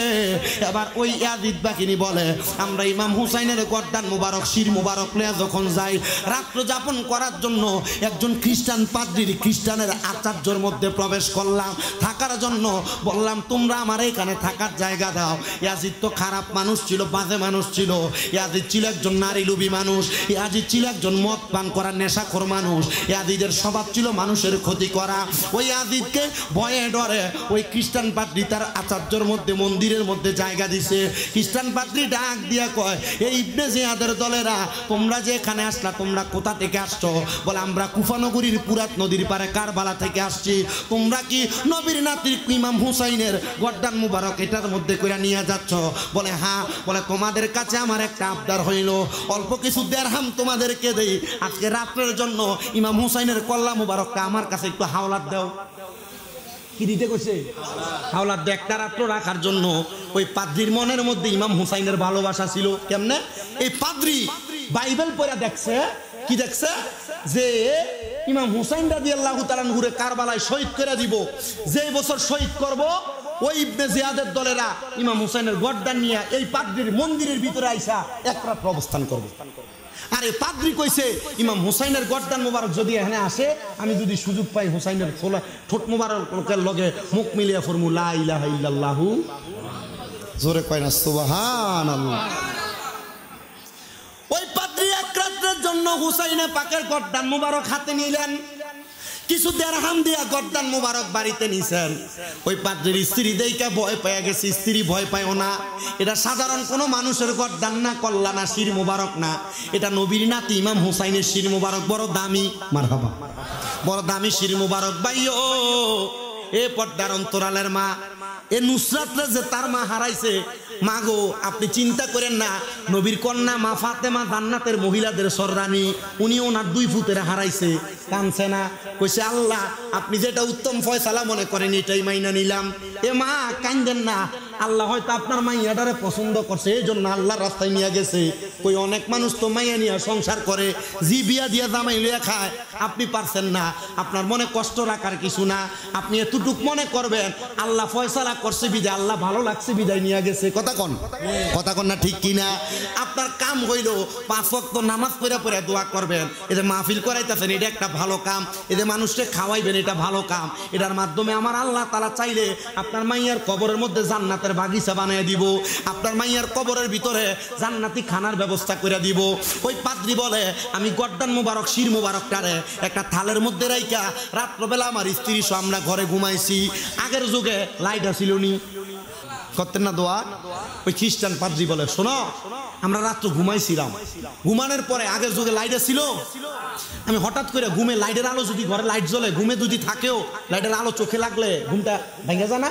এবার ওই ইয়াজিদ বাহিনী বলে, আমরা ইমাম হুসাইনের গর্দান মুবারক, শির মুবারক লইয়া যখন যাই, রাত্র যাপন করার জন্য একজন খ্রিস্টান পাদ্রীর, খ্রিস্টানের আচার্যর মধ্যে প্রবেশ করলাম থাকার জন্য। বললাম, তোমরা আমার এখানে থাকার জায়গা দাও। ইয়াজিদ তো খারাপ মানুষ ছিল, বাজে মানুষ ছিল। ইয়াজিদ ছিল একজন নারী লোভী মানুষ, ইয়াজিদ ছিল একজন মদ পান করা নেশাখোর মানুষ। ইয়াজিদের স্বভাব ছিল মানুষের ক্ষতি করা। ওই ইয়াজিদকে ভয়ে ডরে ওই খ্রিস্টান পাদ্রী তার আচার্যর মধ্যে, মন্দিরের মধ্যে জায়গা দিছে। খ্রিস্টান পাদ্রী ডাক দিয়া কয়, এই ইবনে জিয়াদের দলেরা, তোমরা যে এখানে আসলা, তোমরা কোথা থেকে আসছো? বলে, আমরা কুফানগরীর পুরাত নদীর পারে কারবালা থেকে আসছি। তোমরা কি নবীর নাতির ইমাম হুসাইনের গর্দান মুবারক এটার মধ্যে করে নিয়ে যাচ্ছ? বলে, হ্যাঁ। বলে, তোমাদের কাছে আমার একটা আবদার হইল, অল্প কিছু দেরহাম তোমাদেরকে দেই, আজকে রাত্রের জন্য ইমাম হুসাইনের কল্লা মুবারকটা আমার কাছে একটু হাওলাত দাও। কি দিতে কইছে? হাওলাত একটা রাত্র রাখার জন্য। ওই পাদ্রীর মনের মধ্যে ইমাম হুসাইনের ভালোবাসা ছিল। কেমনে? এই পাদ্রী বাইবেল পড়া দেখছে, কি দেখছে? যে ইমাম হুসাইন রাদিয়াল্লাহু তাআলা আনহু কারবালায় শহীদ করে দিব, যে বছর শহীদ করব, ওই ইবনে জিয়াদের দলেরা ইমাম হুসাইনের গর্দান নিয়ে এই পাদ্রীর মন্দিরের ভিতরে আইসা এক রাত অবস্থান করবে। আরে পাদ্রী কইছে, ইমাম হুসাইনের গর্দান মুবারক যদি এখানে আসে, আমি যদি সুযোগ পাই হুসাইনের ঠোঁট মুবারকের লগে মুখ মিলিয়া ফরমু লা ইলাহা ইল্লাল্লাহু, জোরে কয় না সুবহানাল্লাহ। ওই পাদ্রী এক রাতের জন্য হুসাইনে পাকের গর্দান মুবারক হাতে নিলেন, কিছু দেরহাম দিয়া গর্দান মুবারক বাড়িতে নিছেন। ওই পাদ্রীর স্ত্রী দেইকা ভয় পেয়ে গেছে। স্ত্রী ভয় পায়ও না, এটা সাধারণ কোনো মানুষের গর্দান না, কল্লা না, শির মুবারক না, এটা নবীর নাতি ইমাম হুসাইনের শির মুবারক, বড় দামি। মারহাবা, বড় দামি শির মুবারক। ভাইও, এ পর্দার অন্তরালের মা, এ নুসরাতরে যে তার মা হারাইছে, মা গো, আপনি চিন্তা করেন না, নবীর কন্যা মা ফাতেমা জান্নাতের মহিলাদের সররানী, উনি ওনার 2 ফুটের হারাইছে। কানছে না, কইছে, আল্লাহ আপনি যেটা উত্তম ফয়সালা মনে করেন এটাই মাইনা নিলাম। এ মা কান্দেন না, আল্লাহ হয়তো আপনার মাইয়াটারে পছন্দ করছে, এই জন্য আল্লাহর রাস্তায় নিয়ে গেছে। কই অনেক মানুষ তো মাইয়া নিয়ে সংসার করে, জি বিয়া দিয়া জামাই লইয়া খায়, আপনি পারছেন না। আপনার মনে কষ্ট রাখার কিছু না, আপনি এতটুক মনে করবেন আল্লাহ ফয়সালা করছে বিদায়, আল্লাহ ভালো লাগছে বিদায় নিয়ে গেছে। কথা কন, কথা কন না, ঠিক কিনা? আপনার কাম হইল 5 ওয়াক্ত নামাজ পড়ে পড়ে দোয়া করবেন, এদের মাহফিল করাইতেছেন, এটা একটা ভালো কাম, এদের মানুষকে খাওয়াইবেন, এটা ভালো কাম। এটার মাধ্যমে আমার আল্লাহ তাআলা চাইলে আপনার মাইয়ার কবরের মধ্যে জান্নাতের বাগিচা বানিয়ে দিব, আপনার মাইয়ার কবরের ভিতরে জান্নাতি খানার ব্যবস্থা করে দিব। ওই পাদ্রী বলে, আমি গর্দান মুবারক, শির মুবারকটারে একটা থালের মধ্যে রাইখা রাত্রবেলা আমার স্ত্রী সহ আমরা ঘরে ঘুমাইছি। আগের যুগে লাইট আসিল নি, করতেন না দোয়া? ওই খ্রিস্টান পাদ্রী বলে, শোনো আমরা রাত্র ঘুমাইছিলাম, ঘুমানোর পরে আগের যুগে লাইট ছিল, আমি হঠাৎ করে ঘুমে লাইটের আলো যদি ঘরে লাইট জ্বলে, ঘুমে যদি থাকেও লাইটের আলো চোখে লাগলে ঘুমটা ভেঙে যায় না?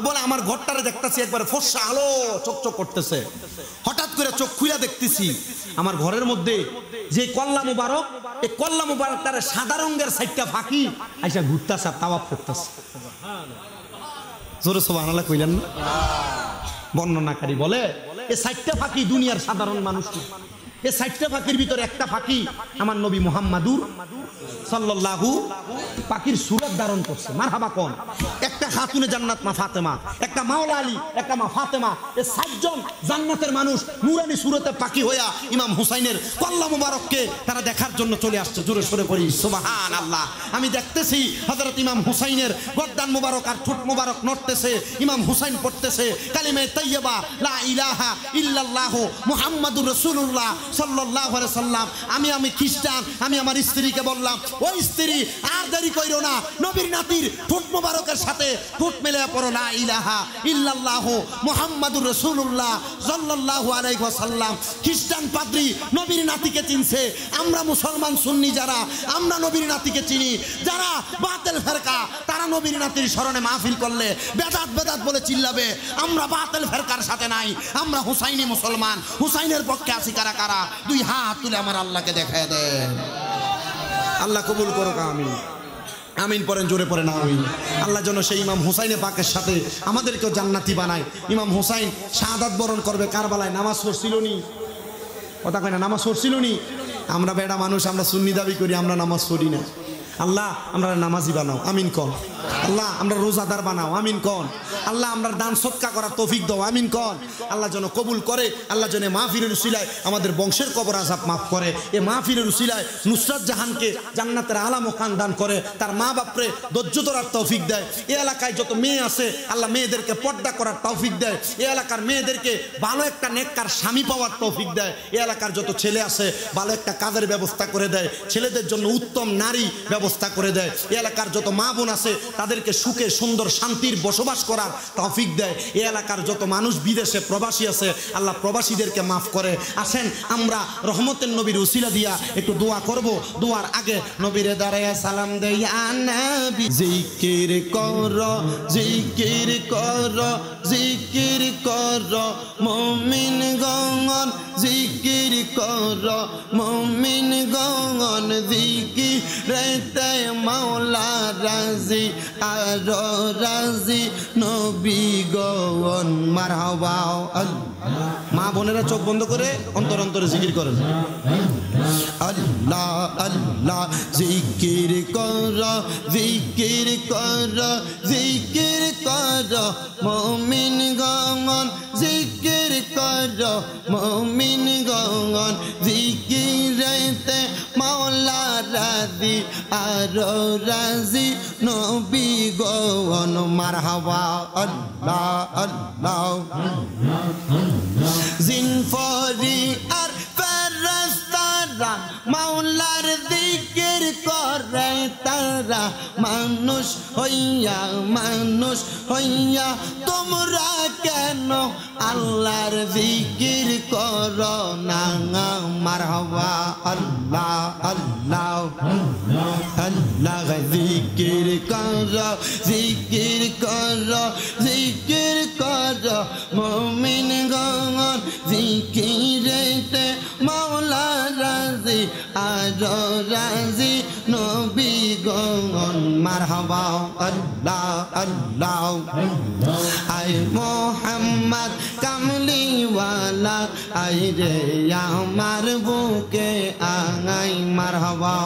বলে আমার ঘরটারে দেখতেছি একবারে ফর্সা আলো চকচক করতেছে, হঠাৎ করে চোখ খুলে দেখতেছি আমার ঘরের মধ্যে যে কল্লা মুবারক, এই কল্লা মুবারকটারে সাদা রঙের সাইডটা ফাঁকি আইসা ঘুরতেছে, তাওয়াফ করতেছে। জোরে সুবহানাল্লাহ কইলেন না? বর্ণনাকারী বলে এই সাইডটা ফাঁকি দুনিয়ার সাধারণ মানুষ, এই সাইডটা ফাঁকির ভিতরে একটা ফাঁকি আমার নবী মুহাম্মাদুর সাল্লাল্লাহু পাখির সুরত ধারণ করছে। মারহাবা কোন? একটা খাতুনে জান্নাত মা ফাতেমা, একটা মাওলা আলী, একটা মা ফাতেমা, এই সাতজন জান্নাতের মানুষ নূরানী সুরতে পাখি হইয়া ইমাম হুসাইনের কল্লা মুবারককে তারা দেখার জন্য চলে আসছে। জোরে সরে পড়ি সুবহানাল্লাহ। আমি দেখতেছি হযরত ইমাম হুসাইনের গর্দান মুবারক আর ঠোঁট মুবারক নড়তেছে, ইমাম হুসাইন পড়তেছে কালিমে তাইয়্যিবা লা ইলাহা ইল্লাল্লাহু মুহাম্মাদুর রাসূলুল্লাহ সাল্লাল্লাহু আলাইহি সাল্লাম। আমি খ্রিস্টান, আমি আমার স্ত্রীকে বললাম, ওই স্ত্রী আর দেরি কইরো না, নবীর নাতির ঠোঁট মোবারকের সাথে ঠোঁট মেলে পড়ো লা ইলাহা ইল্লাল্লাহু মুহাম্মাদুর রাসূলুল্লাহ সাল্লাল্লাহু আলাইহি ওয়াসাল্লাম। খ্রিস্টান পাদ্রী নবীর নাতিকে চিনছে, আমরা মুসলমান সুন্নি যারা আমরা নবীর নাতিকে চিনি। যারা বাতিল ফেরকা তারা নবীর নাতির স্মরণে মাহফিল করলে বেদাত বেদাত বলে চিল্লাবে। আমরা বাতিল ফেরকার সাথে নাই, আমরা হুসাইনি মুসলমান, হুসাইনের পক্ষে আছি। কারা কারা দুই হাত তুলে আমার আল্লাহকে দেখায় দেন। আল্লাহ কবুল করুক, আমিন আমিন পড়েন, জোরে পড়েন আমিন। আল্লাহ যেন সেই ইমাম হুসাইনের পাকের সাথে আমাদেরকেও জান্নাতি বানায়। ইমাম হুসাইন শাহাদাত বরণ করবে কারবালায়, নামাজ পড়ছিল নি? কথা কয় না, নামাজ পড়ছিল নি? আমরা বেড়া মানুষ, আমরা সুন্নি দাবি করি, আমরা নামাজ পড়ি না। আল্লাহ আমরা নামাজি বানাও, আমিন কন। আল্লাহ আমরা রোজাদার বানাও, আমিন কন। আল্লাহ আমরা দান সদকা করার তৌফিক দাও, আমিন কন। আল্লাহ যেন কবুল করে, আল্লাহ যেন মাহফিলের উসিলায় আমাদের বংশের কবর আযাব মাফ করে। এই মাহফিলের উসিলায় নুসরাত জাহানকে জান্নাতের আলা মুকাম দান করে, তার মা বাপরে ধৈর্য ধরার তৌফিক দেয়। এই এলাকায় যত মেয়ে আছে আল্লাহ মেয়েদেরকে পর্দা করার তৌফিক দেয়। এই এলাকার মেয়েদেরকে ভালো একটা নেককার স্বামী পাওয়ার তৌফিক দেয়। এই এলাকার যত ছেলে আছে ভালো একটা কাজের ব্যবস্থা করে দেয়, ছেলেদের জন্য উত্তম নারী ব্যবস্থা করে দেয়। এই এলাকার যত মা বোন আছে তাদেরকে সুখে সুন্দর শান্তির বসবাস করার তৌফিক দেয়। এই এলাকার যত মানুষ বিদেশে প্রবাসী আছে আল্লাহ প্রবাসীদেরকে মাফ করে। আসেন আমরা রহমতের নবীর উসিলা দিয়া একটু দোয়া করব। দোয়ার আগে নবীরে দাঁড়ায়া সালাম দেই, ইয়া নবী জিকির কর, জিকির কর, জিকির কর মুমিন গণ, জিকির কর মুমিন গণ, জিকিরেতে মাওলা রাজি আর রাজি নবী গণ। মারহাবা। মা বোনেরা চোখ বন্ধ করে অন্তর অন্তরে জিকির করেন, আল্লাহ আল্লাহ জিকির কর, জিকির কর, জিকির কর মুমিন গণ, জিকির কর মুমিন গণ, জিকিরেতে মাওলা রাজি আর রাজি নবী গণ। মারহাবা। আল্লাহ আল্লাহ জিনফরি আর ফেরেশতারা মাওলার জিকির করে তারা, মানুষ হইয়া তোমরা কেন আল্লাহর জিকির করো না? মারহাবা। আল্লাহ আল্লাহ আল্লাহ জিকির কর, জিকির কর, জিকির কর মুমিন গণ, জিকিরেতে মাওলা রাজি আর রাজি নবী গণ। মারহাবা। আল্লাহ আল্লাহ আয় মোহাম্মদ কামলিওয়ালা, আয় রে আমার বুকে আঙাই। মারহাবা।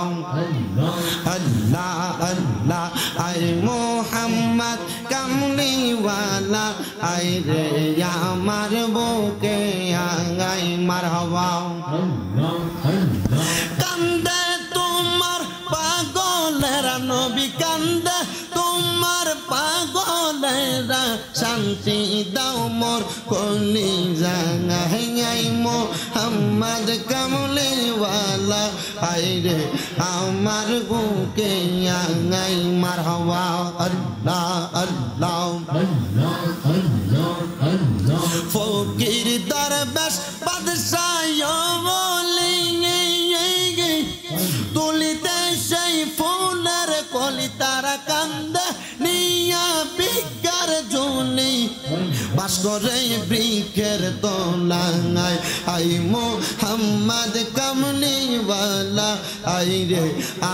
আল্লাহ আল্লাহ আয় মোহাম্মদ কামলিওয়ালা, আয় রে আমার বুকে আঙাই। মারহাবা। কান্দে তোমার পাগলের নবী কান্দে তোমার পাগলেরা শান্তি দাও মোর কলি জাঙ্গাই মোহাম্মদ কামলিওয়ালা আইরে আমার বুকে আঙ্গাই মারহাবা আল্লাহ আল্লাহ ফকির দরবেশ বাদশাহ বলি তুলিতে সেই ফুলের কলি তারা কান্দে নিয়া বিজ্ঞার জনি বাস করে বৃক্ষের তলায় আই মোহাম্মদ কামলিওয়ালা আইরে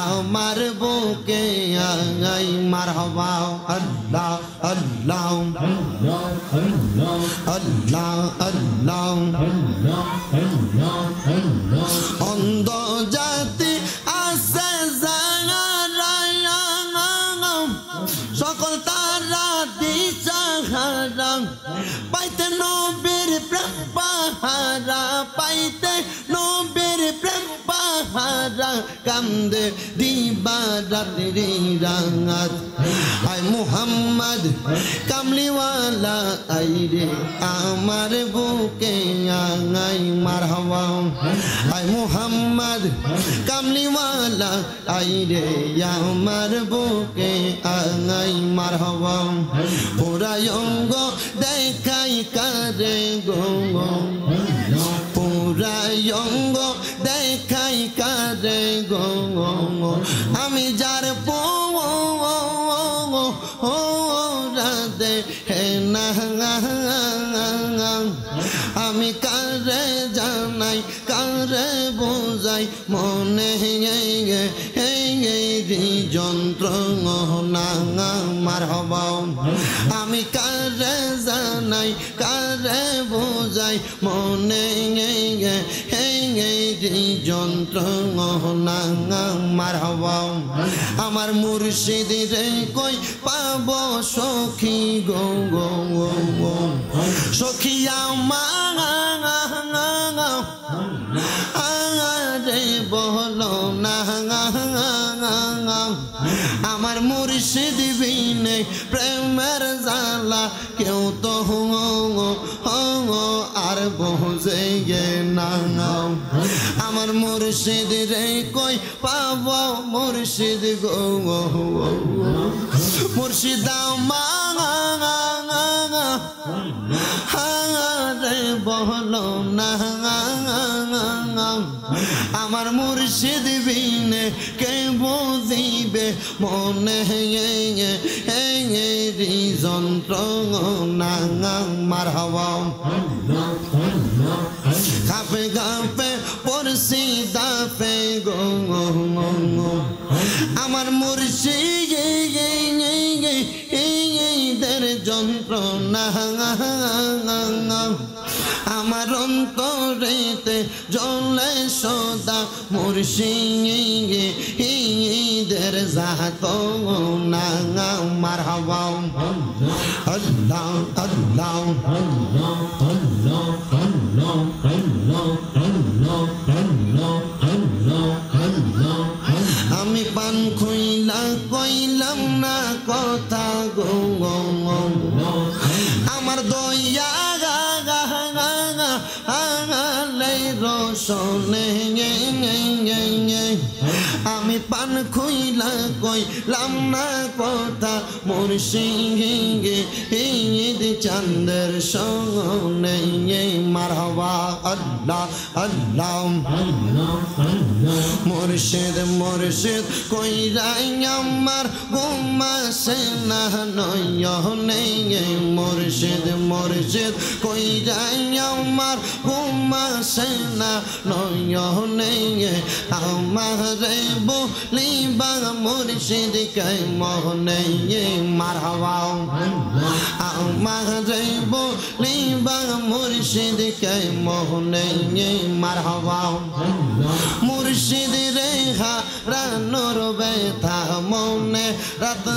আমার বুকে আই মারহাবা আল্লাহ আল্লাহ আল্লাহ আল্লাহ অন্ধ জাতি আছে সকল তারা দিশাহারা পাইতে নবীর প্রেম পাহারা পাইতে নবীর প্রেম পাহারা কান্দে দিবা রাত্রি রাঙাত আই মুহাম্মদ কামলিওয়ালা আইরে আমার বুকে আঙাই মারহাবা আই মুহাম্মদ কামলিওয়ালা আইরে আমার বুকে আঙাই মারহাবা পুরায়ঙ্গ দেখাই কারে গো পুরায়ঙ্গ দেখাই কারে গো আমি যার রাধে না আমি কারে জানাই কারে বোঝাই মনে যন্ত্রণা মারহাবা আমি কারে জানাই কারে বোঝাই মনে যন্ত্রণা মারহাবা আমার মুর্শিদ রে কই পাব সখী গো গো গো সখী আমার আরে বলো না আমার মুর্শিদ বিনে প্রেমের জালা কেউ তো আর বোঝে না আমার মুর্শিদ রে কই পাব মুর্শিদ গো মুর্শিদ রে বলো না আমার মুর্শিদ বিনে কে বুঝিবে মনে যন্ত্রণা মারহাবা কাপে কাপে পড়ছি দাপে গো আমার মুর্শিদের যন্ত্রণা আমার অন্তরেতে জ্বলে সদা মুর্শিদের জাত না মারহাবা আল্লাহ আল্লাহ আমি পান খুইলা কইলাম না কথা গো আমার দইয়া রসনে আমি পান খুইলা কইলাম না কথা মুর্শিদ চন্দ্র সোনে মারহাবা আল্লাহ আল্লাহ মুর্শিদ মুর্শিদ কইরাই আমার ঘুমাসে না নয়নে মুর্শিদ মুর্শিদ কইরাই আমার ঘুমাসে না নয়নে আমারে বলিবা মুর্শিদ কে মোহনে মারহাবা আমারে বলিবা মুর্শিদ কে মোহনে মারহাবা মুর্শিদ রে হারানোর ব্যথা মনে রাত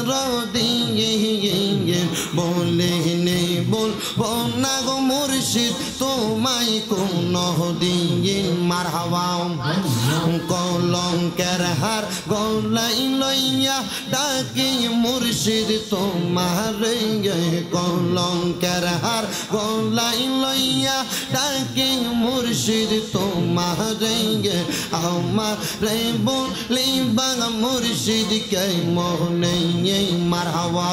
দিয়ে বলিনি বলবো না গো মুর্শিদ তোমায় কোনদিন মারহাবা কলঙ্কের হার গলাই লইয়া ডাকি মুর্শিদ তোমারে কলঙ্কের হার গলাই লইয়া ডাকি মুর্শিদ তোমারে আমার রে বলিবা মুর্শিদ কে মোহনে মারহাবা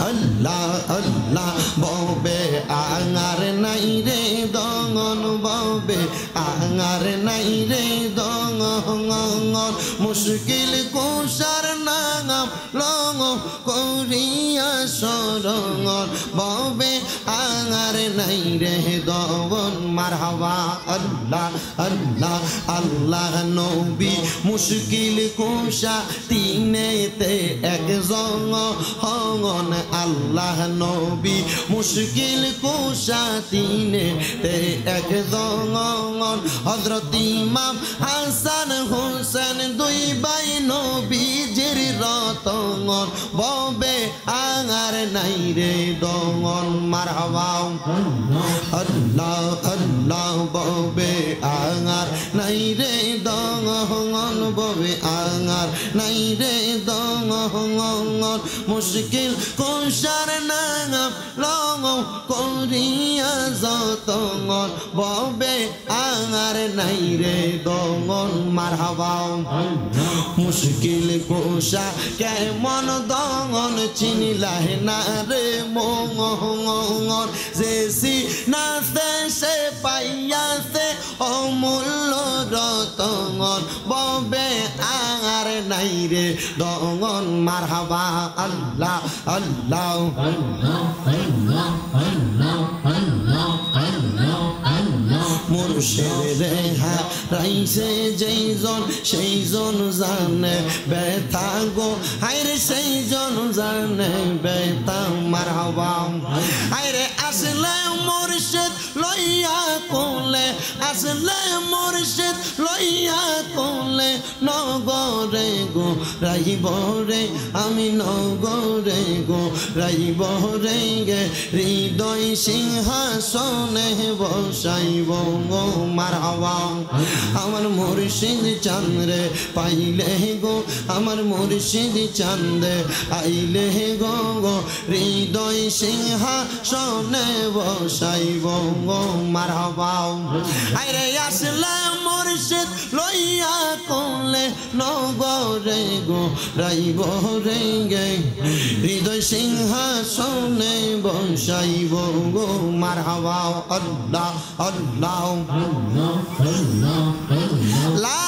আল্লাহ আল্লাহ ববে আঙার নাই রে দঙ্গন ববে আঙার নাই রে দঙ্গন মুশকিল কুশার নাম লং করিয়া সরঙ্গন ববে আঙার নাই রে দঙ্গন মারহাবা আল্লাহ আল্লাহ আল্লাহ নবী মুশকিল কুশা তিনেতে এক জঙ্গ হঙ্গন আল্লাহ নবী মুশকিল কুশা তিনেতে এক জঙ্গন হযরত ইমাম হাসান হোসেন দুই ভাই নবীজির রতঙ্গন ববে আঙার নাই রে দঙ্গন মারহাবা আল্লাহ আল্লাহ ববে আঙার নাই রে দঙ্গন ববে আঙার নাই রে দঙ্গন মুশকিল কুশার নাম লং করিয়া যতঙ্গন ববে আঙার নাই রে দঙ্গন মারহাবা মুশকিল কুশা কেমন দঙ্গন চিনিলাহ না রে মঙ্গন যে সিনাতে সে পাইয়াছে অমূল্য রতঙ্গন ববে আঙার নাই রে দঙ্গন মারহাবা আল্লাহ আল্লাহ মুর্শিদ রেহা রাইছে যেইজন সেইজন জানে ব্যথা গো হায়রে সেইজন জানে ব্যথা মারহাবা হায়রে আসলে মুর্শিদ লইয়া কোলে আসলে মুর্শিদ লইয়া কোলে নগরে গো রাইব রে আমি নগরে গো রাইব রে গে হৃদয় সিংহাসনে বসাইব গো মারহাবা আমার মুর্শিদ চাঁদরে পাইলে গো আমার মুর্শিদ চাঁদে আইলে গো গো হৃদয় সিংহাসনে বসাইব গো মারহাবা আইরে আসলে মুর্শিদ লইয়া কোলে নগরে গো রাইব রে গে হৃদয় সিংহাসনে বসাইব গো মারহাবা আল্লাহ আল্লাহ লা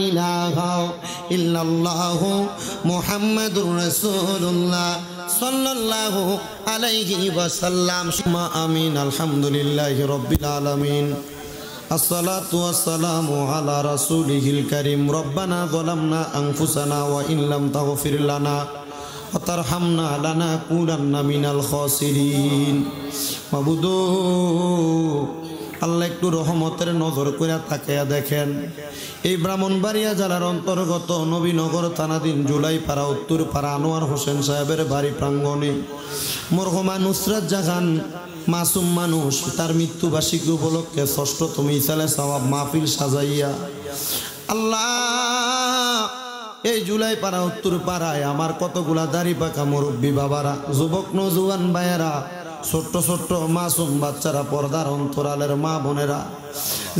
ইলাহা ইল্লাল্লাহু মুহাম্মাদুর রাসূলুল্লাহ সাল্লাল্লাহু আলাইহি ওয়াসাল্লাম সুম্মা আমিন আলহামদুলিল্লাহি রাব্বিল আলামিন আসসালাতু ওয়াসসালামু আলা রাসূলিহিল কারীম রব্বানা যালামনা আনফুসানা ওয়া ইন লাম তাগফির লানা ওয়া তারহামনা লানাকুনান্না মিনাল খাসিরিন মাবুদ আল্লাহ একটু রহমতের নজর করে তাকায়া দেখেন এই ব্রাহ্মণবাড়িয়া জেলার অন্তর্গত নবীনগর থানাধীন জুলাইপাড়া উত্তরপাড়া আনোয়ার হোসেন সাহেবের বাড়ি প্রাঙ্গণে মরহুমা নুসরাত জাহান মাসুম মানুষ তার মৃত্যুবার্ষিকী উপলক্ষে ৬ষ্ঠতম ইসালে সওয়াব মাহফিল সাজাইয়া আল্লাহ এই জুলাইপাড়া উত্তরপাড়ায় আমার কতগুলা দাড়ি পাকা মুরব্বী বাবারা যুবক নজওয়ান ভাইয়েরা ছোট্ট ছোট্ট মাসুম বাচ্চারা পর্দার অন্তরালের মা বোনেরা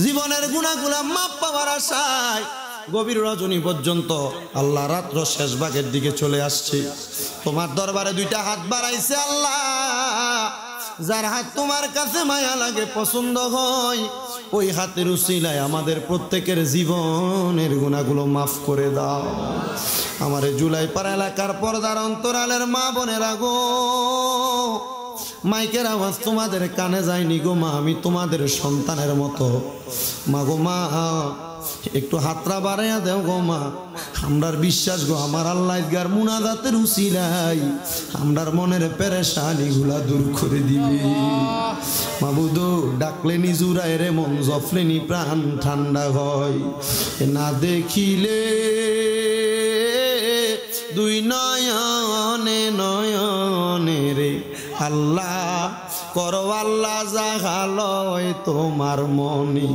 জীবনের গুনাহগুলা মাপ পাওয়ার আশায় গভীর রজনী পর্যন্ত আল্লাহ রাত্র শেষ ভাগের দিকে চলে আসছে তোমার দরবারে দুইটা হাত বাড়াইছে আল্লাহ যার হাত তোমার কাছে মায়া লাগে পছন্দ হয় ওই হাতের উসিলায় আমাদের প্রত্যেকের জীবনের গুনাহগুলো মাফ করে দাও আমার জুলাইপাড়া এলাকার পর্দার অন্তরালের মা বোনেরা গো মাইকের আওয়াজ তোমাদের কানে যায়নি গো মা আমি তোমাদের সন্তানের মতো মা গো মা একটু হাতরা বাড়াইয়া দেও গো মা আমরার বিশ্বাস গো আমার আল্লাহ গার মুনাজাতের উসিলাই আমরার মনের পেরেশানি গুলা দূর করে দিবে মাবুদ ডাকলে নিজুরায় রে মন জফলেনি প্রাণ ঠান্ডা হয় না দেখিলে দুই নয়নে নয়নে রে আল্লাহ করো আল্লাহ জাগালয় তোমার মনি।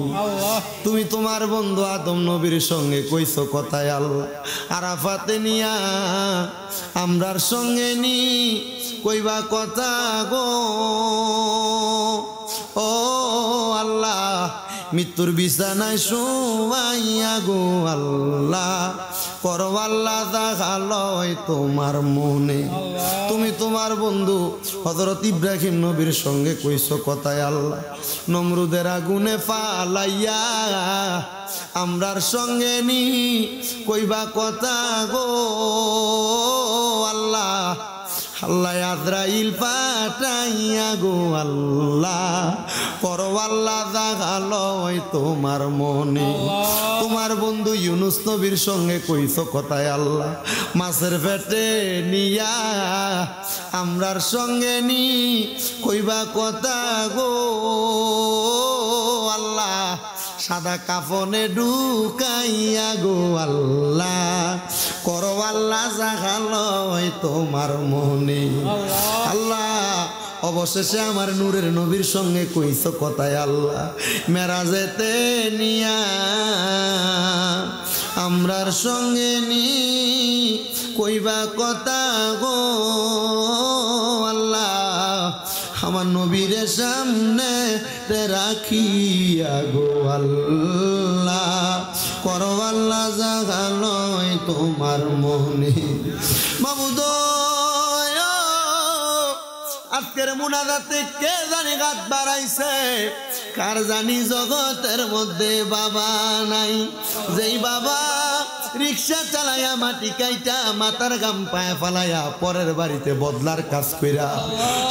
তুমি তোমার বন্ধু আদম নবীর সঙ্গে কইছো কথায় আল্লাহ আরাফাতে নিয়া আমরার সঙ্গে নি কইবা কথা গো ও আল্লাহ মৃত্যুর বিছানায় শুয়াইয়া গো আল্লাহ করো আল্লাহ জাগালয় তোমার মনে। তুমি তোমার বন্ধু হযরত ইব্রাহিম নবীর সঙ্গে কইছো কথায় আল্লাহ নমরুদের আগুনে ফালাইয়া আমরার সঙ্গে নি কইবা কথা গো আল্লাহ আল্লাহ আজরাইল পাঠাইয়া গো আল্লাহ করো আল্লাহ জাগালয় তোমার মনে। তোমার বন্ধু ইউনুস নবীর সঙ্গে কইছো কথায় আল্লাহ মাছের পেটে নিয়া আমরার সঙ্গে নি কইবা কথা গো আল্লাহ সাদা কাফনে ঢুকাইয়া গো আল্লাহ করো আল্লাহ জাগালয় তোমার মনে। আল্লাহ অবশেষে আমার নূরের নবীর সঙ্গে কইছো কথায় আল্লাহ মেরাজেতে নিয়া আমরার সঙ্গে নি কইবা কথা গো আল্লাহ আমার নবীর সামনে রাখিয়া গো আল্লাহ করো আল্লাহ জাগালয় তোমার মনে। মাবুদ আজকের মুনাজাতে কে জানি গাত বাড়াইছে কার জানি জগতের মধ্যে বাবা নাই যেই বাবা রিক্সা চালাইয়া মাটি কাইটা মাথার গাম পায়ে ফালাইয়া পরের বাড়িতে বদলার কাজ কইরা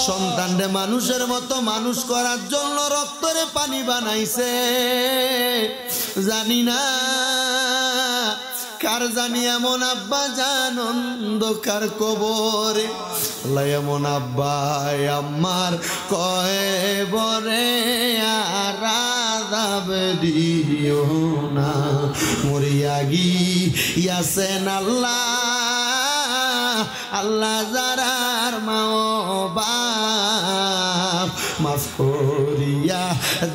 সন্তানরে মানুষের মতো মানুষ করার জন্য রক্তরে পানি বানাইছে জানি না কার জানি এমন আব্বা জান অন্ধকার কবরে আল্লাহ এমন আব্বাই আমার কবরে আর আযাব দিও না মরিয়া গিয়াছেন আল্লাহ আল্লাহ যারার মা বাপ মাফ করিয়া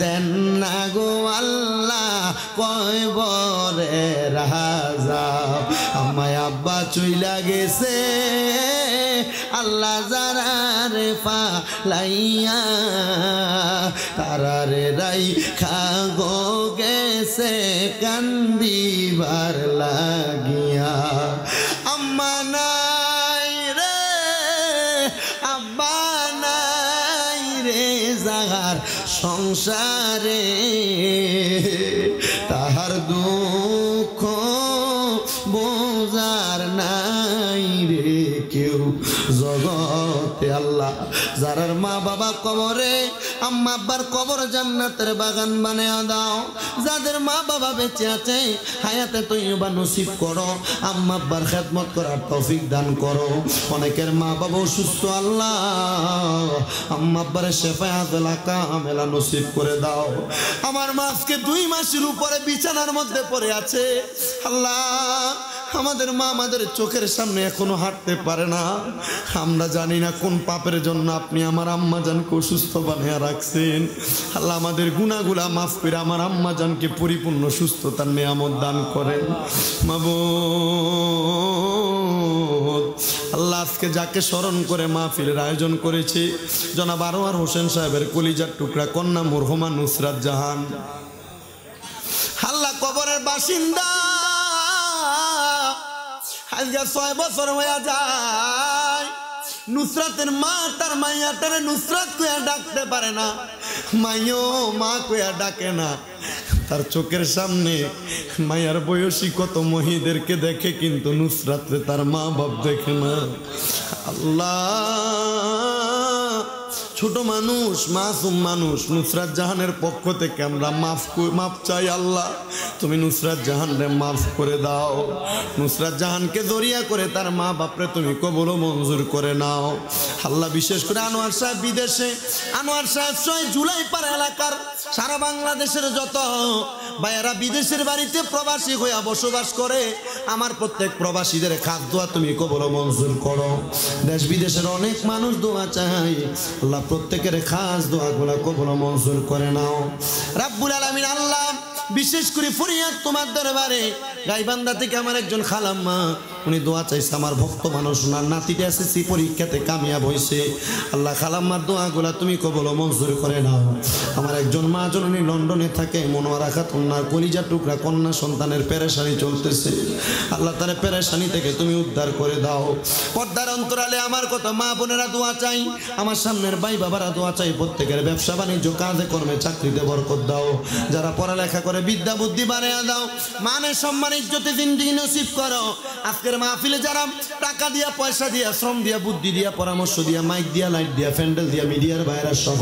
দেন না গো আল্লাহ কবরে আযাব আমায় আব্বা চইলা গেছে আল্লাহ যারারে ফালাইয়া তারারে রাইখা গো গেছে কান্দিবার লাগিয়া আম্মা নাই রে আব্বা নাই রে যাহার সংসারে তাহার দুঃখ বোঝার নাই রে কেউ জগতে আল্লাহ যারার মা বাবা কবরে আম্মা আব্বার কবর জান্নাতের বাগান বানিয়ে দাও যাদের মা বাবা বেঁচে আছে হায়াতে তৈয়বা নসিব করো আম্মা আব্বার খেদমত করার তৌফিক দান করো অনেকের মা বাবা অসুস্থ আল্লাহ আম্মা আব্বারে শেফায়াত কামেলা নসিব করে দাও আমার মা আজকে 2 মাসের উপরে বিছানার মধ্যে পড়ে আছে আল্লাহ আমাদের মা আমাদের চোখের সামনে এখনো হাঁটতে পারে না আমরা জানি না কোন পাপের জন্য আপনি আমার আম্মা জানকে অসুস্থ বানিয়ে রাখছেন আল্লাহ আমাদের গুনাহগুলা মাফ করে আমার আম্মা জানকে পরিপূর্ণ সুস্থতার নিয়ামত দান করেন মাবুদ আল্লাহ আজকে যাকে স্মরণ করে মাহফিলের আয়োজন করেছে জনাব আনোয়ার হোসেন সাহেবের কলিজার টুকরা কন্যা মরহুমা নুসরাত জাহান আল্লাহ কবরের বাসিন্দা আজকে 6 বছর হয়ে যায় নুসরাতের মা তার মাইয়াটারে নুসরাত কইয়া ডাকতে পারে না মাইও মা কইয়া ডাকে না তার চোখের সামনে মায়ার বয়সী কত মহিদেরকে দেখে কিন্তু নুসরাতে তার মা বাপ দেখে না আল্লাহ ছোট মানুষ মাসুম মানুষ নুসরাত জাহানের পক্ষ থেকে আমরা মাফ চাই আল্লাহ তুমি নুসরাত জাহানরে মাফ করে দাও নুসরাত জাহানকে দরিয়া করে তার মা বাপরে তুমি কবুল ও মঞ্জুর করে নাও আল্লাহ বিশেষ করে আনোয়ার সাহেব বিদেশে আনোয়ার সাহেব 6 জুলাই পাড়া এলাকার সারা বাংলাদেশের যত ভাইয়ারা বিদেশের বাড়িতে প্রবাসী হইয়া বসবাস করে, আমার প্রত্যেক প্রবাসীদের খাস দোয়া তুমি কবুল ও মঞ্জুর করো। দেশ বিদেশের অনেক মানুষ দোয়া চাই, আল্লাহ প্রত্যেকের খাস দোয়াগুলা কবুল ও মঞ্জুর করে নাও রাব্বুল আলামিন। আল্লাহ বিশেষ করে ফরিয়াদ তোমার দরবারে, গাইবান্ধা থেকে আমার একজন খালাম্মা, উনি দোয়া চাইছে, আমার ভক্ত মানুষ, ওনার নাতিটা এসএসসি পরীক্ষাতে কামিয়াব হয়েছে। আল্লাহ খালাম্মার দোয়াগুলা তুমি কবুল ও মঞ্জুর করে নাও। আমার একজন মা জননী লন্ডনে থাকে, মনোয়ারা খাতুন, ওনার কলিজা টুকরা কন্যা সন্তানের পেরেশানি চলতেছে, আল্লাহ তার পেরেশানি থেকে তুমি উদ্ধার করে দাও। পর্দার অন্তরালে আমার কত মা বোনেরা দোয়া চাই, আমার সামনের ভাই বাবারা দোয়া চাই, প্রত্যেকের ব্যবসা বাণিজ্য কাজে কর্মে চাকরিতে বরকত দাও, যারা পড়ালেখা করে বিদ্যা বুদ্ধি বাড়াইয়া দাও, মানে সম্মান ইজ্জতে জিন্দেগি নসিব করো। আজকের মাহফিলে যারা টাকা দিয়া, পয়সা দিয়া, শ্রম দিয়া, বুদ্ধি দিয়া, পরামর্শ দিয়া, মাইক দিয়া, লাইট দিয়া, প্যান্ডেল দিয়া, মিডিয়ার বাইরা সহ